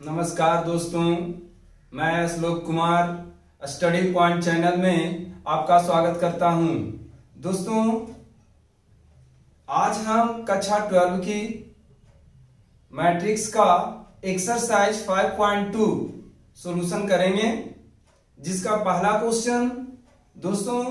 नमस्कार दोस्तों, मैं श्लोक कुमार स्टडी पॉइंट चैनल में आपका स्वागत करता हूं। दोस्तों, आज हम कक्षा 12 की मैट्रिक्स का एक्सरसाइज 5.2 सॉल्यूशन करेंगे, जिसका पहला क्वेश्चन दोस्तों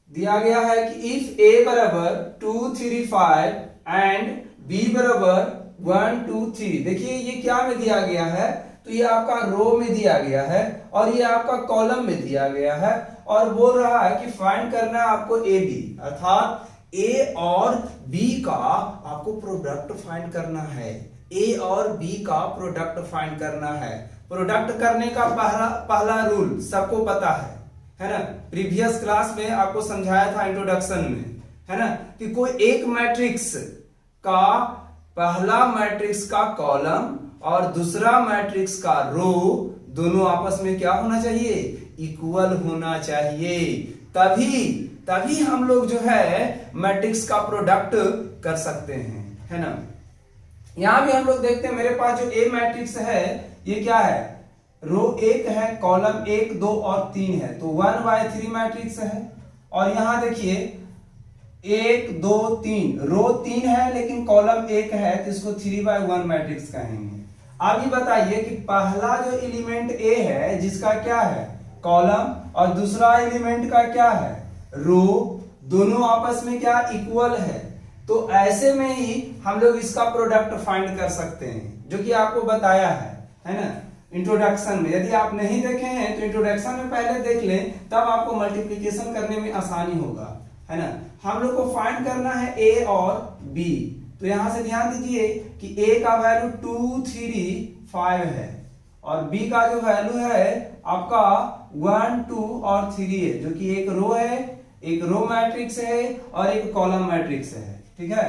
दिया गया है कि इफ ए बराबर 2 3 5 एंड बी बराबर 1 2 3। देखिए ये क्या में दिया गया है, तो ये आपका रो में दिया गया है और ये आपका कॉलम में दिया गया है और बोल रहा है कि फाइंड करना है आपको ए बी, अर्थात ए और बी का आपको प्रोडक्ट फाइंड करना है। ए और बी का प्रोडक्ट फाइंड करना है। प्रोडक्ट करने का पहला रूल सबको पता है ना। प्रीवियस क्लास में आपको समझाया था इंट्रोडक्शन में, है ना, कि कोई एक मैट्रिक्स का पहला मैट्रिक्स का कॉलम और दूसरा मैट्रिक्स का रो दोनों आपस में क्या होना चाहिए, इक्वल होना चाहिए। तभी हम लोग जो है मैट्रिक्स का प्रोडक्ट कर सकते हैं, है ना। यहां भी हम लोग देखते हैं मेरे पास जो ए मैट्रिक्स है ये क्या है, रो 1 है, कॉलम 1 2 और 3 है, तो 1/3 मैट्रिक्स है। और यहां देखिए 1 2 3, रो 3 है लेकिन कॉलम 1 है, तो इसको 3/1 मैट्रिक्स कहेंगे। अब ये बताइए कि पहला जो एलिमेंट ए है जिसका क्या है, कॉलम, और दूसरा एलिमेंट का क्या है, रो, दोनों आपस में क्या इक्वल है। तो ऐसे में ही हम लोग इसका प्रोडक्ट फाइंड कर सकते हैं, जो कि आपको बताया है ना इंट्रोडक्शन में। यदि आप नहीं देखे हैं तो इंट्रोडक्शन में पहले देख लें, तब आपको मल्टीप्लिकेशन करने में आसानी होगा, है ना। हम लोग को फाइंड करना है ए और बी, तो यहां से ध्यान दीजिए कि ए का वैल्यू 2 3 5 है और बी का जो वैल्यू है आपका 1 2 और 3 है, जो कि एक रो है, एक रो मैट्रिक्स है और एक कॉलम मैट्रिक्स है, ठीक है।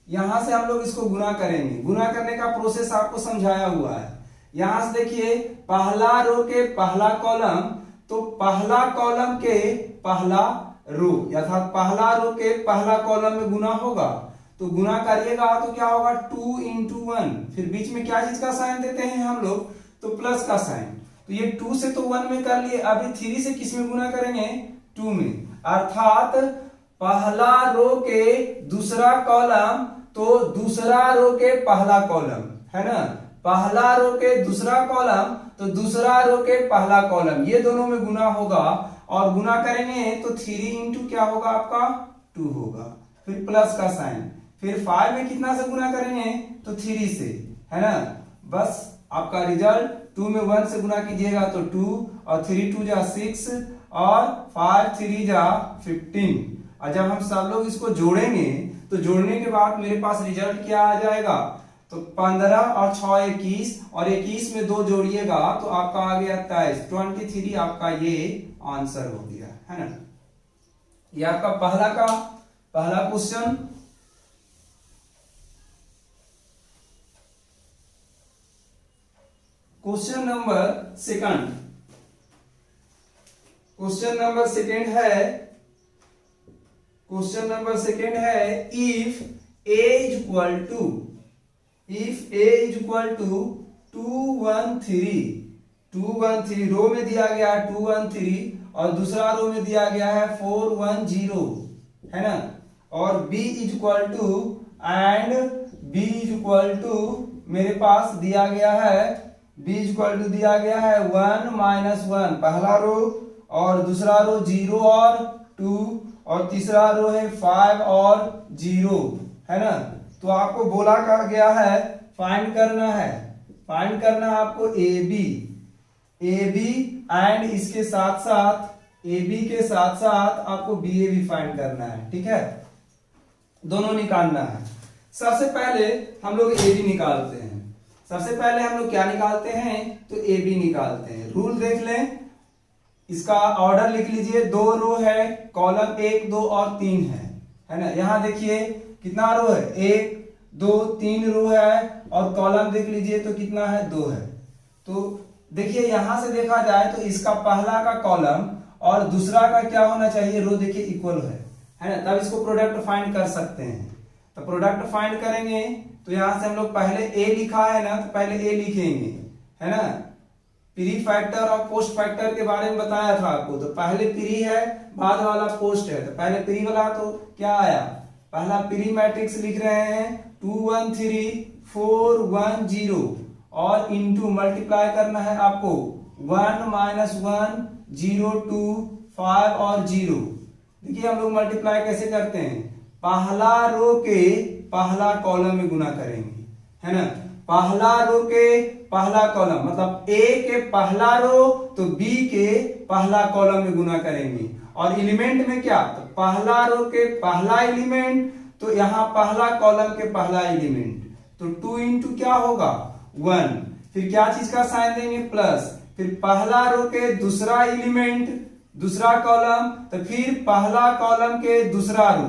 यहां से हम लोग इसको गुना करेंगे। गुना करने का प्रोसेस आपको समझाया हुआ है। यहां से देखिए पहला रो के पहला कॉलम, तो पहला कॉलम के पहला रो, अर्थात पहला रो के पहला कॉलम में गुना होगा, तो गुना करिएगा तो क्या होगा 2 × 1, फिर बीच में क्या चीज का साइन देते हैं हम लोग, तो प्लस का साइन। तो ये 2 से तो 1 में कर लिए, अभी 3 से किस में गुना करेंगे, 2 में, अर्थात पहला रो के दूसरा कॉलम तो दूसरा रो के पहला कॉलम, है ना। पहला रो के दूसरा कॉलम तो दूसरा रो के पहला कॉलम, ये दोनों में गुना होगा और गुना करेंगे तो 3 × क्या होगा आपका 2 होगा, फिर प्लस का साइन, फिर 5 में कितना से गुना करेंगे, तो 3 से, है ना। बस आपका रिजल्ट 2 में 1 से गुना कीजिएगा तो 2 और 3 2 जा 6 और 5 3 जा 15। और जब हम सब लोग इसको जोड़ेंगे तो जोड़ने के बाद मेरे पास रिजल्ट क्या आ जाएगा, तो 15 और 6 21 और 21 में 2 जोड़िएगा तो आपका आ गया 23, 23 आपका ये आंसर हो गया, है ना। ये आपका पहला क्वेश्चन। क्वेश्चन नंबर सेकंड है if a is equal to 2 1 3 रो में दिया गया है 2 1 3 और दूसरा रो में दिया गया है 4 1 0, है ना। और b is equal to मेरे पास दिया गया है 1 -1, पहला रो और दूसरा रो 0 और 2 और तीसरा रो है 5 और 0, है ना। तो आपको बोला कहा गया है फाइंड करना है आपको ए बी एंड इसके साथ साथ ए बी के साथ साथ आपको बी ए भी फाइंड करना है, ठीक है, दोनों निकालना है। सबसे पहले हम लोग ए बी निकालते हैं। सबसे पहले हम लोग क्या निकालते हैं, तो ए बी निकालते हैं। रूल देख लें, इसका ऑर्डर लिख लीजिए। 2 रो है, कॉलम 1 2 और 3 है ना। यहां देखिए कितना रो है, 1 2 3 रो है और कॉलम देख लीजिए तो कितना है, 2 है। तो देखिए यहां से देखा जाए तो इसका पहला का कॉलम और दूसरा का क्या होना चाहिए, रो देखिए इक्वल है ना, तब इसको प्रोडक्ट फाइंड कर सकते हैं। तो प्रोडक्ट फाइंड करेंगे तो यहां से हम लोग पहले ए लिखा है ना, तो पहले ए लिखेंगे, है ना। प्री फैक्टर और पोस्ट फैक्टर के बारे में बताया था आपको, तो पहले प्री है, बाद वाला पोस्ट है। तो पहले प्री वाला तो क्या आया, पहला प्री मैट्रिक्स लिख रहे हैं 2 1 3 4 1 0 और इनटू मल्टीप्लाई करना है आपको 1 -1 0 2 5 और 0। देखिए हम लोग मल्टीप्लाई कैसे करते हैं, पहला रो के पहला कॉलम में गुना करेंगे, है ना। पहला रो के पहला कॉलम मतलब ए के पहला रो तो बी के पहला कॉलम में गुना करेंगे, और एलिमेंट में क्या, तो पहला रो के पहला एलिमेंट तो यहां पहला कॉलम के पहला एलिमेंट, तो 2 इंटू क्या होगा 1, फिर क्या चीज का साइन देंगे प्लस, फिर पहला रो के दूसरा एलिमेंट दूसरा कॉलम, तो फिर पहला कॉलम के दूसरा रो,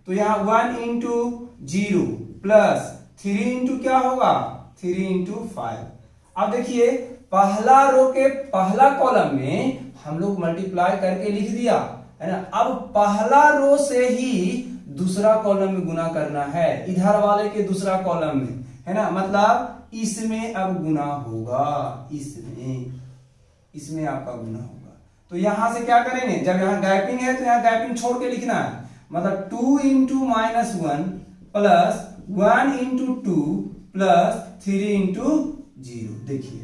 तो यहां 1 इंटू 0 प्लस 3 इंटू क्या होगा 3 इंटू 5। अब देखिए पहला रो के पहला कॉलम में हम लोग मल्टीप्लाई करके लिख दिया, है ना। अब पहला रो से ही दूसरा कॉलम में गुना करना है, इधर वाले के दूसरा कॉलम में, है ना। मतलब इसमें अब गुना होगा, इसमें आपका गुना होगा। तो यहां से क्या करेंगे, जब यहां गैपिंग है तो यहां गैपिंग छोड़ के लिखना है, मतलब 2 into -1 plus 1 into 2 plus 3 into 0। देखिए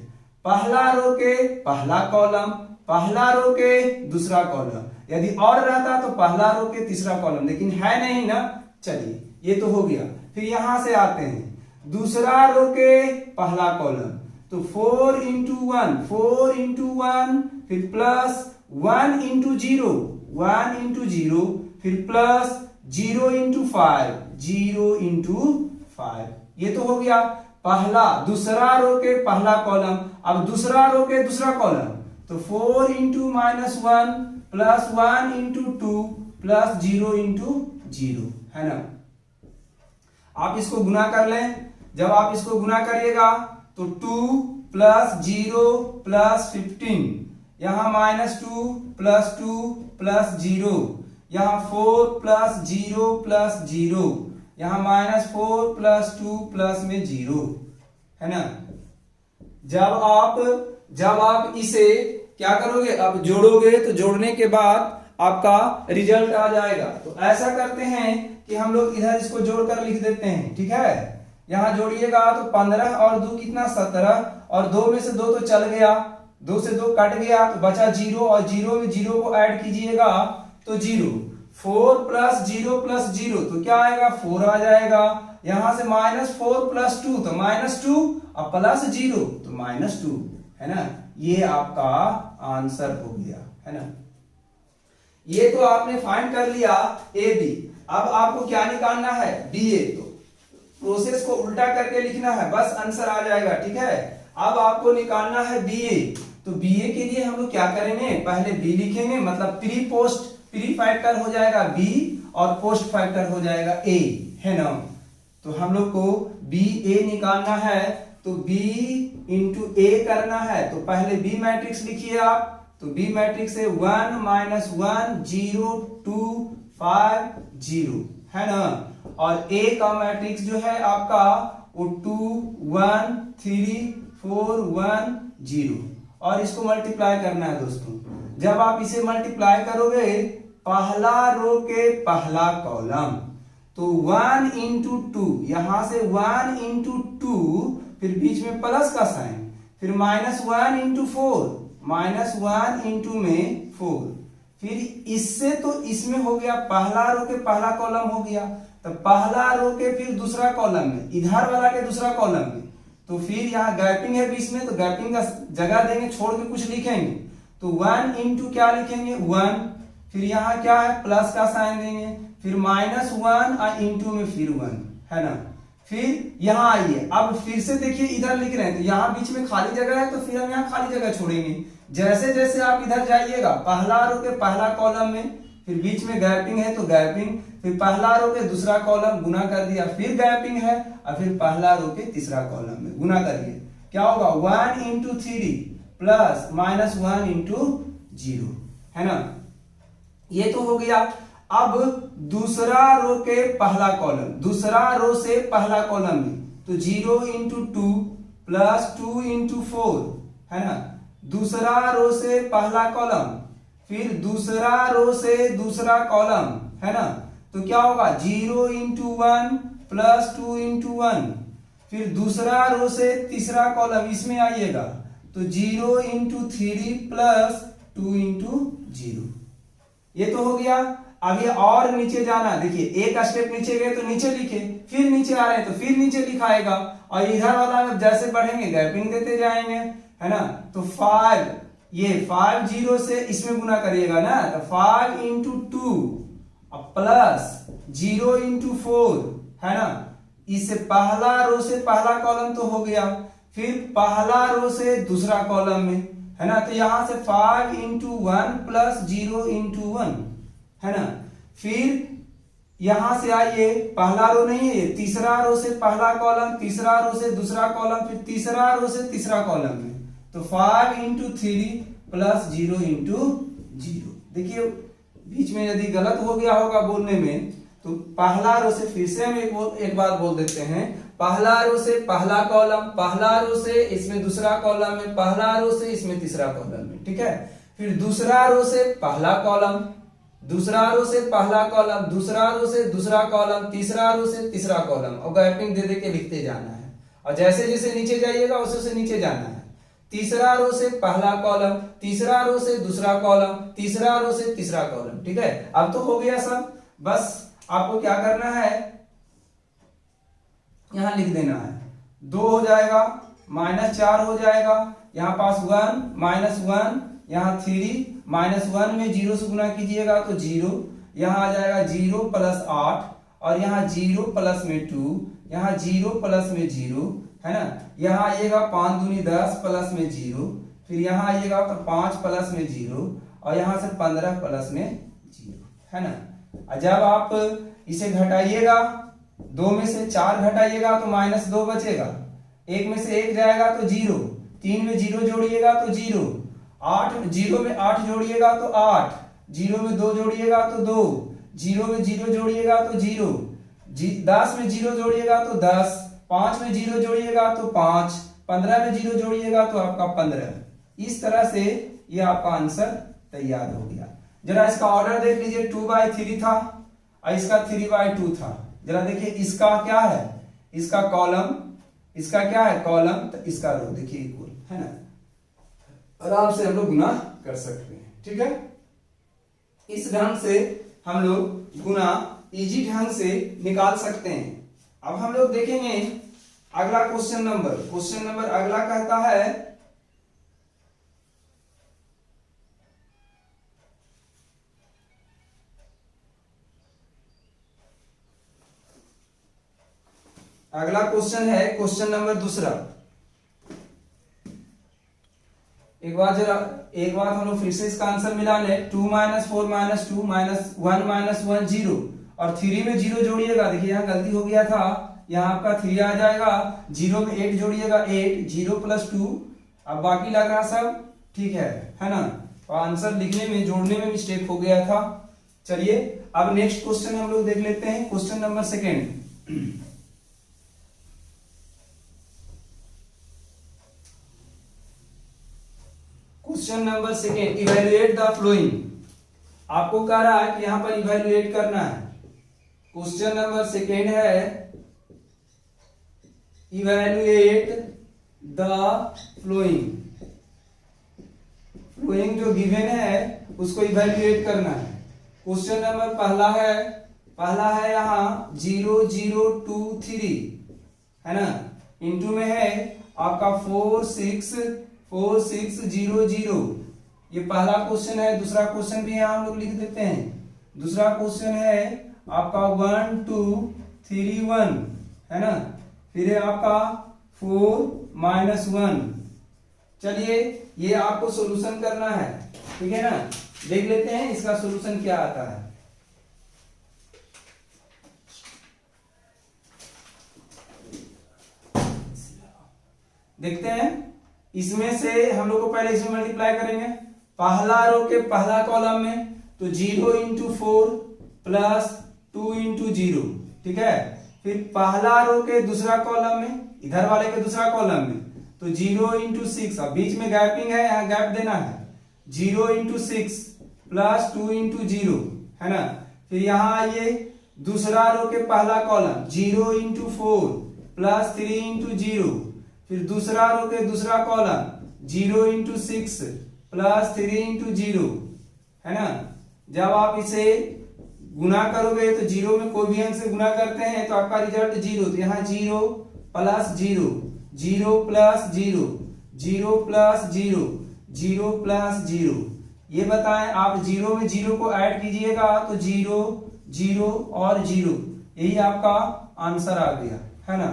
पहला रो के पहला कॉलम, पहला रो के दूसरा कॉलम, यदि और रहता तो पहला रो के तीसरा कॉलम, लेकिन है नहीं ना। चलिए ये तो हो गया। फिर यहां से आते हैं दूसरा रो के पहला कॉलम, तो 4 इंटू 1 4 इंटू 1 फिर प्लस 1 इंटू 0 1 इंटू 0 फिर प्लस 0 इंटू 5 0 इंटू 5। ये तो हो गया पहला दूसरा रो के पहला कॉलम। अब दूसरा रो के दूसरा कॉलम, तो 4 into -1 plus 1 into 2 plus 0 into 0, है ना। आप इसको गुना कर लें, जब आप इसको गुना करिएगा तो 2 प्लस 0 प्लस 15, यहां -2 प्लस 2 प्लस 0, यहां 4 प्लस 0 प्लस 0, यहां -4 प्लस 2 प्लस में 0, है ना। जब आप इसे क्या करोगे, अब जोड़ोगे तो जोड़ने के बाद आपका रिजल्ट आ जाएगा। तो ऐसा करते हैं कि हम लोग इधर इसको जोड़कर लिख देते हैं, ठीक है। यहां जोड़िएगा तो 15 और 2 कितना 17, और 2 में से 2 तो चल गया, 2 से 2 कट गया तो बचा 0, और 0 में 0 को ऐड कीजिएगा तो 0, 4 प्लस 0 प्लस 0 तो क्या आएगा 4 आ जाएगा। यहां से -4 प्लस 2 तो -2 और प्लस 0 तो -2, है ना। ये आपका आंसर हो गया, है ना। ये तो आपने फाइंड कर लिया ए बी। अब आपको क्या निकालना है, बी ए। तो प्रोसेस को उल्टा करके लिखना है, बस आंसर आ जाएगा, ठीक है। अब आपको निकालना है बी ए। तो बी ए के लिए हम लोग क्या करेंगे, पहले बी लिखेंगे, मतलब प्री फैक्टर हो जाएगा बी और पोस्ट फैक्टर हो जाएगा ए, है ना। तो हम लोग को बी ए निकालना है, तो b इंटू ए करना है। तो पहले बी मैट्रिक्स लिखिए आप, तो बी मैट्रिक्स है 1 -1 0 2 5 0, है ना। और ए का मैट्रिक्स जो है आपका वो 2 1 3 4 1 0, और इसको मल्टीप्लाई करना है दोस्तों। जब आप इसे मल्टीप्लाई करोगे पहला रो के पहला कॉलम, तो 1 इंटू 2, यहां से 1 इंटू 2 फिर बीच में प्लस का साइन, फिर -1 इंटू 4 -1 इंटू में 4, फिर इससे तो इसमें हो गया पहला रो के पहला कॉलम हो गया, तो पहला रो के फिर दूसरा कॉलम में, इधर वाला के दूसरा कॉलम में, तो फिर यहाँ गैपिंग है बीच में, तो गैपिंग का जगह देंगे, छोड़ के कुछ लिखेंगे, तो 1 इंटू क्या लिखेंगे 1, फिर यहाँ क्या है प्लस का साइन देंगे, फिर -1 और इंटू में फिर 1, है ना। फिर यहां आइए, अब फिर से देखिए इधर लिख रहे हैं, तो यहां बीच में खाली जगह है, तो फिर हम यहां खाली जगह छोड़ेंगे। जैसे जैसे आप इधर जाइएगा पहला रो के पहला कॉलम में, फिर बीच में गैपिंग है तो गैपिंग, फिर पहला रो के दूसरा कॉलम गुना कर दिया, फिर गैपिंग है, और फिर पहला रो के तीसरा कॉलम में गुना करिए, क्या होगा 1 इंटू 3 प्लस -1 इंटू 0, है ना। ये तो हो गया। अब दूसरा रो के पहला कॉलम, दूसरा रो से पहला कॉलम में, तो 0 इंटू 2 प्लस 2 इंटू 4, है ना। दूसरा रो से पहला कॉलम, फिर दूसरा रो से दूसरा कॉलम, है ना। तो क्या होगा 0 इंटू 1 प्लस 2 इंटू 1, फिर दूसरा रो से तीसरा कॉलम, इसमें आइएगा तो 0 इंटू 3 प्लस 2 इंटू 0। ये तो हो गया। अब ये और नीचे जाना, देखिए एक स्टेप नीचे गए तो नीचे लिखे, फिर नीचे आ रहे हैं तो फिर नीचे लिखाएगा, और इधर वाला जैसे बढ़ेंगे गैपिंग देते जाएंगे, है ना। तो 5, ये 5 0 से इसमें गुना करिएगा ना, तो 5 इंटू 2 प्लस 0 इंटू 4, है ना। इससे पहला रो से पहला कॉलम तो हो गया, फिर पहला रो से दूसरा कॉलम में, है ना। तो यहां से 5 इंटू 1 प्लस 0 इंटू 1, है ना। फिर यहां से आइए, पहला रो नहीं है, तीसरा रो से पहला कॉलम, तीसरा रो से दूसरा कॉलम, फिर तीसरा रो से तीसरा कॉलम में, तो 5 इंटू 3 प्लस 0 इंटू 0। देखिए बीच में यदि गलत हो गया होगा बोलने में, तो पहला रो से, फिर से हम एक बार बोल देते हैं, पहला रो से पहला कॉलम, पहला रो से इसमें दूसरा कॉलम में, पहला रो से इसमें तीसरा कॉलम में, ठीक है। फिर दूसरा रो से पहला कॉलम, दूसरा रो से पहला कॉलम, दूसरा रो से दूसरा कॉलम, तीसरा रो से तीसरा कॉलम, और गैपिंग दे दे के लिखते जाना है, और जैसे जैसे नीचे जाइएगा वैसे नीचे जाना है। तीसरा रो से पहला कॉलम, तीसरा रो से दूसरा कॉलम, तीसरा रो से तीसरा कॉलम, ठीक है। अब तो हो गया सब, बस आपको क्या करना है, यहां लिख देना है, 2 हो जाएगा, -4 हो जाएगा, यहां पास 1 -1, यहां 3 -1 में 0 से गुना कीजिएगा तो 0, यहां आ जाएगा 0 प्लस 8, और यहां 0 प्लस में 2, यहां 0 प्लस में 0, है ना। यहां आइएगा 5 दूनी 10 प्लस में 0, फिर यहां आइएगा तो 5 प्लस में 0, और यहां से 15 प्लस में 0, है ना। जब आप इसे घटाइएगा, 2 में से 4 घटाइएगा तो -2 बचेगा, 1 में से 1 जाएगा तो 0, 3 में 0 जोड़िएगा तो 0, 0 में 8 जोड़िएगा तो 8, 0 में 2 जोड़िएगा तो 2, 0 में 0 जोड़िएगा तो 0, 10 में 0 जोड़िएगा तो 10, 5 में 0 जोड़िएगा तो 5, 15 में 0 जोड़िएगा तो आपका 15। इस तरह से ये आपका आंसर तैयार हो गया। जरा इसका ऑर्डर देख लीजिए, 2/3 था और इसका 3/2 था। जरा देखिए इसका क्या है, इसका कॉलम, इसका क्या है कॉलम, तो इसका रो, देखिए इक्वल, है ना। आराम से हम लोग गुना कर सकते हैं, ठीक है। इस ढंग से हम लोग गुना इजी ढंग से निकाल सकते हैं। अब हम लोग देखेंगे अगला क्वेश्चन नंबर अगला कहता है, अगला क्वेश्चन है क्वेश्चन नंबर दूसरा। एक बार हम लोग फिर से इसका आंसर मिला ले, 2 - 4 - 2 -1 -1 0, और 3 में 0 जोड़िएगा, देखिए यहाँ गलती हो गया था, यहाँ आपका 3 आ जाएगा, 0 में 8 जोड़िएगा 8, 0 + 2, अब बाकी लग रहा सब ठीक है ना। तो आंसर लिखने में, जोड़ने में मिस्टेक हो गया था। चलिए अब नेक्स्ट क्वेश्चन हम लोग देख लेते हैं, question number second. Question number second, evaluate the flowing. आपको कह रहा है कि यहां पर इवैल्यूएट करना है। क्वेश्चन नंबर सेकेंड है, इवैल्यूएट द फ्लोइंग। फ्लोइंग जो गिवन है उसको इवैल्यूएट करना है। क्वेश्चन नंबर पहला है यहां 0 0 2 3, है ना, इनटू में है आपका 4 6 0 0। ये पहला क्वेश्चन है। दूसरा क्वेश्चन भी यहां हम लोग लिख देते हैं। दूसरा क्वेश्चन है आपका 1 2 3 1, है ना, फिर है आपका 4 -1। चलिए ये आपको सॉल्यूशन करना है, ठीक है ना। देख लेते हैं इसका सॉल्यूशन क्या आता है। देखते हैं, इसमें से हम लोग को पहले इसमें मल्टीप्लाई करेंगे। पहला रो के पहला कॉलम में तो 0 × 4 + 2 × 0, ठीक है। फिर पहला रो के दूसरा कॉलम में, इधर वाले के दूसरा कॉलम में, तो 0 इंटू 6, अब बीच में गैपिंग है, यहाँ गैप देना है, 0 इंटू 6 प्लस 2 इंटू 0, है ना। फिर यहाँ आइए दूसरा रो के पहला कॉलम 0 इंटू 4 प्लस 3 इंटू 0, फिर दूसरा रो के दूसरा कॉलम 0 इंटू 6 प्लस 3 इंटू 0, है ना। जब आप इसे गुना करोगे तो 0 में कोई भी अंक से गुना करते हैं तो आपका रिजल्ट 0, तो यहाँ 0 प्लस 0, 0 प्लस 0, 0 प्लस 0, 0 प्लस 0। ये बताएं आप 0 में 0 को ऐड कीजिएगा तो 0, 0 और 0, यही आपका आंसर आ गया, है ना।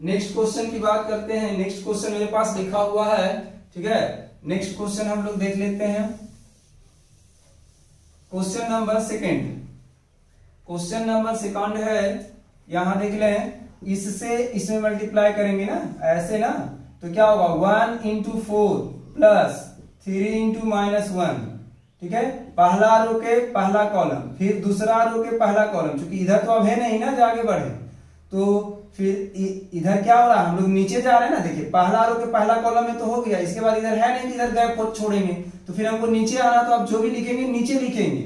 नेक्स्ट क्वेश्चन की बात करते हैं। नेक्स्ट क्वेश्चन मेरे पास लिखा हुआ है, ठीक है। नेक्स्ट क्वेश्चन हम लोग देख लेते हैं। Question number second, question number second है, यहां देख लें, इससे इसमें मल्टीप्लाई करेंगे ना, ऐसे ना, तो क्या होगा 1 इंटू 4 प्लस 3 इंटू -1, ठीक है। पहला रो के पहला कॉलम, फिर दूसरा रो के पहला कॉलम, क्योंकि इधर तो अब है नहीं ना, आगे बढ़े तो फिर इधर क्या हो रहा है, हम लोग नीचे जा रहे हैं ना। देखिए पहला रो के पहला कॉलम में तो हो गया, इसके बाद इधर है नहीं कि इधर गैप छोड़ेंगे, तो फिर हमको नीचे आना, तो आप जो भी लिखेंगे नीचे लिखेंगे।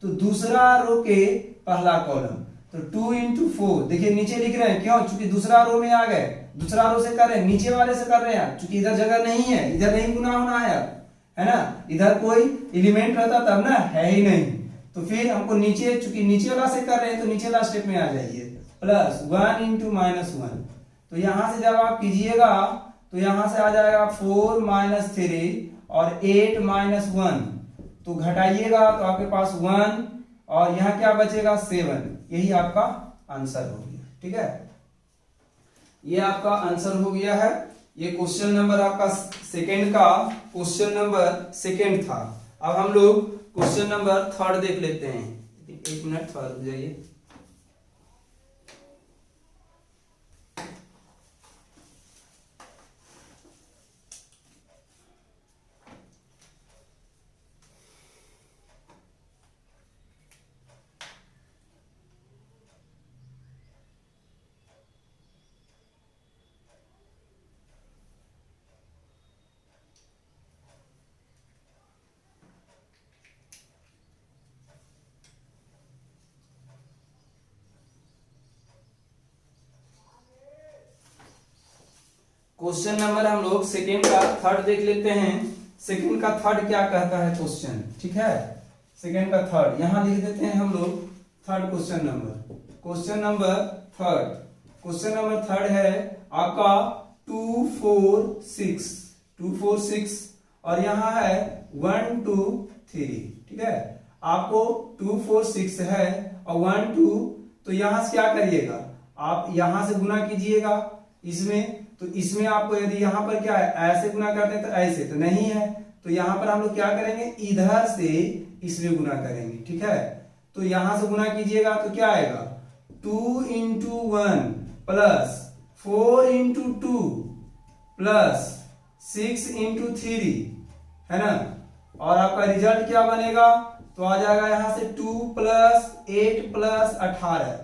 तो दूसरा रो के पहला कॉलम, तो 2 इंटू 4, देखिए नीचे लिख रहे हैं, क्यों, चूंकि दूसरा रो में आ गए, दूसरा रो से कर रहे हैं, नीचे वाले से कर रहे हैं, चूंकि इधर जगह नहीं है, इधर नहीं गुना होना है ना। इधर कोई एलिमेंट रहता तब ना, है ही नहीं, तो फिर हमको नीचे, चूंकि नीचे वाला से कर रहे हैं तो नीचे वाला स्टेप में आ जाइए, प्लस 1 इंटू -1। तो यहां से जब आप कीजिएगा तो यहां से आ जाएगा 4 - 3 और 8 -1, तो घटाइएगा तो आपके पास 1 और यहां क्या बचेगा 7, यही आपका आंसर हो गया, ठीक है। ये आपका आंसर हो गया है। ये क्वेश्चन नंबर आपका सेकंड का क्वेश्चन नंबर सेकंड था। अब हम लोग क्वेश्चन नंबर थर्ड देख लेते हैं। एक मिनट थोड़ा रुक जाइए। क्वेश्चन नंबर हम लोग सेकंड का थर्ड देख लेते हैं। सेकंड का थर्ड क्या कहता है क्वेश्चन, ठीक है। सेकंड का थर्ड यहां लिख देते हैं हम लोग। Third question number, question number third, question number third है आपका 2 4 6, 2 4 6 और यहां है 1 2 3, ठीक है। आपको 2 4 6 है और 1 2, तो यहां से क्या करिएगा, आप यहां से गुना कीजिएगा इसमें, तो इसमें आपको यदि यहां पर क्या है, ऐसे गुना करते हैं तो ऐसे तो नहीं है, तो यहां पर हम लोग क्या करेंगे, इधर से इसमें गुना करेंगे, ठीक है। तो यहां से गुना कीजिएगा तो क्या आएगा 2 into 1 plus 4 into 2 plus 6 into 3, है ना। और आपका रिजल्ट क्या बनेगा, तो आ जाएगा यहां से 2 प्लस 8 प्लस 18।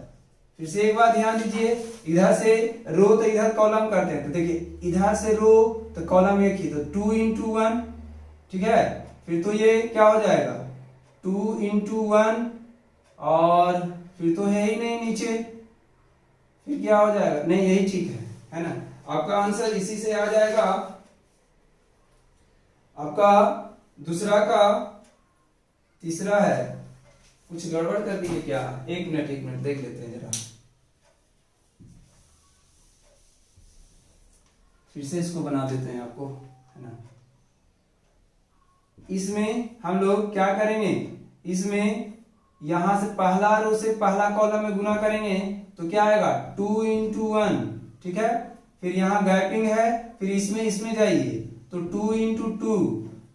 फिर से एक बार ध्यान दीजिए, इधर से रो तो इधर कॉलम करते हैं, तो देखिए इधर से रो तो कॉलम एक ही, तो 2 इंटू 1, ठीक है। फिर तो ये क्या हो जाएगा 2 इंटू 1 और फिर तो है ही नहीं नीचे, फिर क्या हो जाएगा, नहीं यही ठीक है ना। आपका आंसर इसी से आ जाएगा। आपका दूसरा का तीसरा है, कुछ गड़बड़ कर दी है क्या, एक मिनट देख लेते हैं जरा, फिर से इसको बना देते हैं आपको, है ना। इसमें हम लोग क्या करेंगे, इसमें यहां से पहला रो से पहला कॉलम में गुना करेंगे तो क्या आएगा 2 इंटू 1, ठीक है। फिर यहां गैपिंग है, फिर इसमें जाइए तो 2 इंटू 2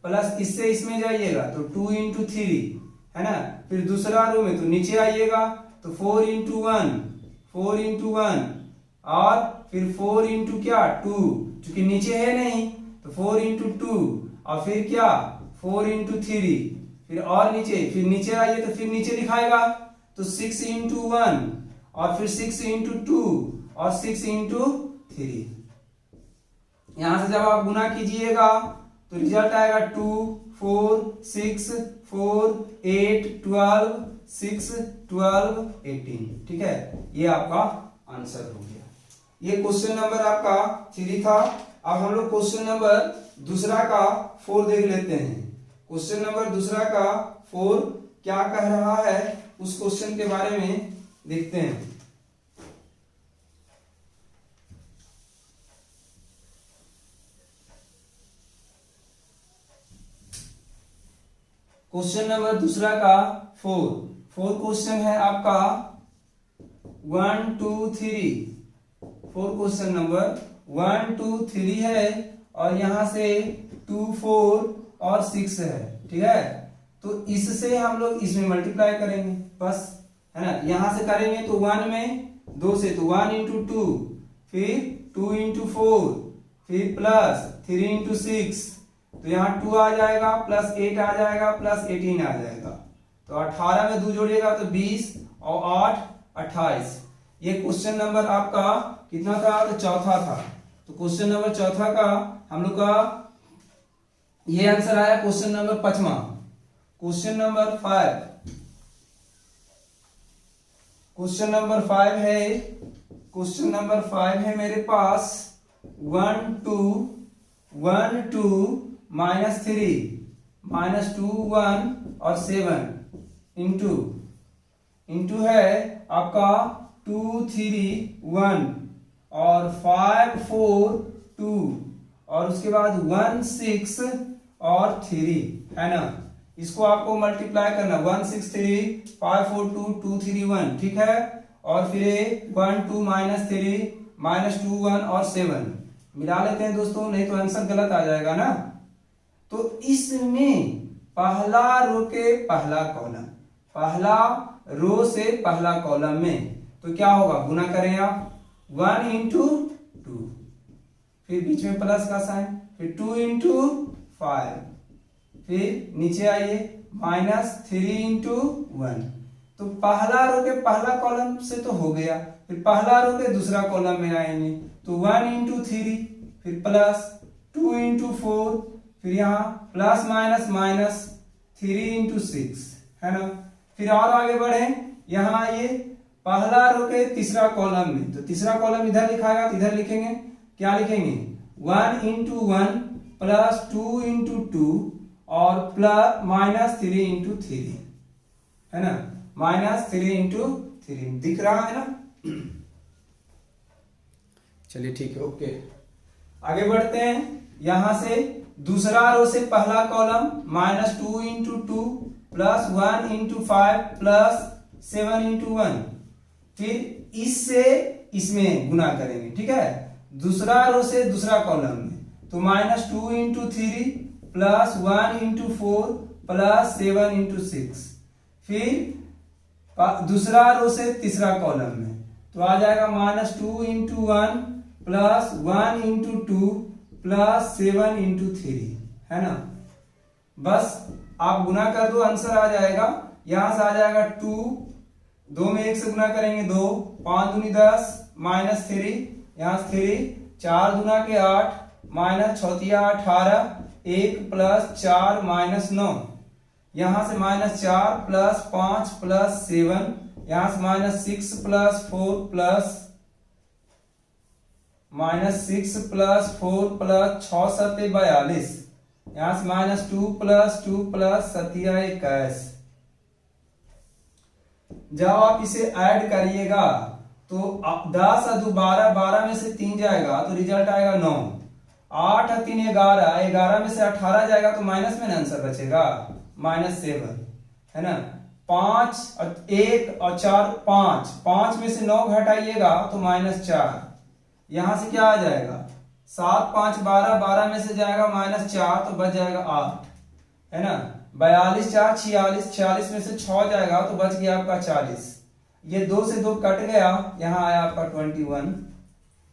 प्लस इससे इसमें जाइएगा तो 2 इंटू 3, है ना। फिर दूसरा रो में तो नीचे आइएगा तो 4 इंटू 1, 4 इंटू 1 और फिर 4 इंटू क्या 2, चूंकि नीचे है नहीं तो 4 इंटू 2 और फिर क्या 4 इंटू 3, फिर और नीचे, फिर नीचे आइए तो फिर नीचे लिखाएगा तो 6 इंटू 1 और फिर 6 इंटू 2 और 6 इंटू 3। यहां से जब आप गुना कीजिएगा तो रिजल्ट आएगा 2 4 6 4 8 12 6 12 18। ठीक है, ये आपका आंसर हो गया। ये क्वेश्चन नंबर आपका 3 था। अब हम लोग क्वेश्चन नंबर दूसरा का 4 देख लेते हैं। क्वेश्चन नंबर दूसरा का 4 क्या कह रहा है उस क्वेश्चन के बारे में देखते हैं। क्वेश्चन नंबर दूसरा का 4 क्वेश्चन है आपका 1 2 3। 4 क्वेश्चन नंबर 1 2 3 है और यहां से 2 4 और 6 है। ठीक है, तो इससे हम लोग इसमें मल्टीप्लाई करेंगे बस, है ना। यहां से करेंगे तो 1 में 2 से तो 1 इंटू 2, फिर 2 इंटू 4, फिर प्लस 3 इंटू 6, तो यहाँ 2 आ जाएगा प्लस 8 आ जाएगा प्लस 18 आ जाएगा। तो 18 में 2 जोड़िएगा तो 20 और 8 28। ये क्वेश्चन नंबर आपका कितना था, तो चौथा था। तो क्वेश्चन नंबर चौथा का हम लोग का ये आंसर आया। क्वेश्चन नंबर 5वां, क्वेश्चन नंबर 5। क्वेश्चन नंबर 5 है, क्वेश्चन नंबर 5 है मेरे पास 1 2 1 2 -3 -2 1 और 7 इंटू है आपका 2 3 1 और 5 4 2 और उसके बाद 1 6 और 3, है ना। इसको आपको मल्टीप्लाई करना 1 6 3 5 4 2 2 3 1। ठीक है, और फिर 1 2 -3 -2 1 और 7 मिला लेते हैं दोस्तों, नहीं तो आंसर गलत आ जाएगा ना। तो इसमें पहला रो के पहला कॉलम, पहला रो से पहला कॉलम में तो क्या होगा, गुना करें आप 1 इंटू 2, फिर बीच में प्लस का साइन, फिर 2 इंटू 5, फिर नीचे आइए -3 इंटू 1। तो पहला रो के पहला कॉलम से तो हो गया, फिर पहला रो के दूसरा कॉलम में आएंगे तो 1 इंटू 3, फिर प्लस 2 इंटू 4, फिर यहाँ प्लस माइनस 3 इंटू 6, है ना। फिर और आगे बढ़े, यहाँ आइए पहला रो के तीसरा कॉलम में, तो तीसरा कॉलम इधर लिखाएगा तो इधर लिखेंगे, क्या लिखेंगे 1 इंटू 1 प्लस 2 इंटू 2 और प्लस -3 इंटू 3, है ना, -3 इंटू 3 दिख रहा है ना। चलिए ठीक है, ओके आगे बढ़ते हैं। यहां से दूसरा रो से पहला column -2 into 2 plus 1 into 5 plus 7 into 1, फिर इससे इसमें गुना करेंगे। ठीक है, दूसरा रो से दूसरा कॉलम में तो -2 into 3 plus 1 into 4 plus 7 into 6, फिर दूसरा रो से तीसरा कॉलम में तो आ जाएगा -2 into 1 plus 1 into 2 plus 7 into 3, है ना। बस आप गुना कर दो, आंसर आ जाएगा। यहां से आ जाएगा 2, 2 में 1 से गुना करेंगे 2, 5 दूनी 10 -3, यहां से 3, 4 दूना के 8 -6 18, 1 प्लस 4 -9, यहां से -4 प्लस 5 प्लस 7, यहां से -6 प्लस 4 प्लस -6 प्लस 4 प्लस 6 7 42, यहां से -2 प्लस 2 प्लस 7 21। जब आप इसे ऐड करिएगा तो 10 और 2 12, 12 में से 3 जाएगा तो रिजल्ट आएगा 9, 8 और 3 11, 11 में से 18 जाएगा तो माइनस में आंसर बचेगा -7, है ना। 5 और 1 और 4 5, 5 में से 9 घटाइएगा तो -4, यहां से क्या आ जाएगा 7 5 12, 12 में से जाएगा -4 तो बच जाएगा 8, है ना। 42 4 46, 46 में से 6 जाएगा तो बच गया आपका 40। ये 2 से 2 कट गया, यहाँ आया आपका 21।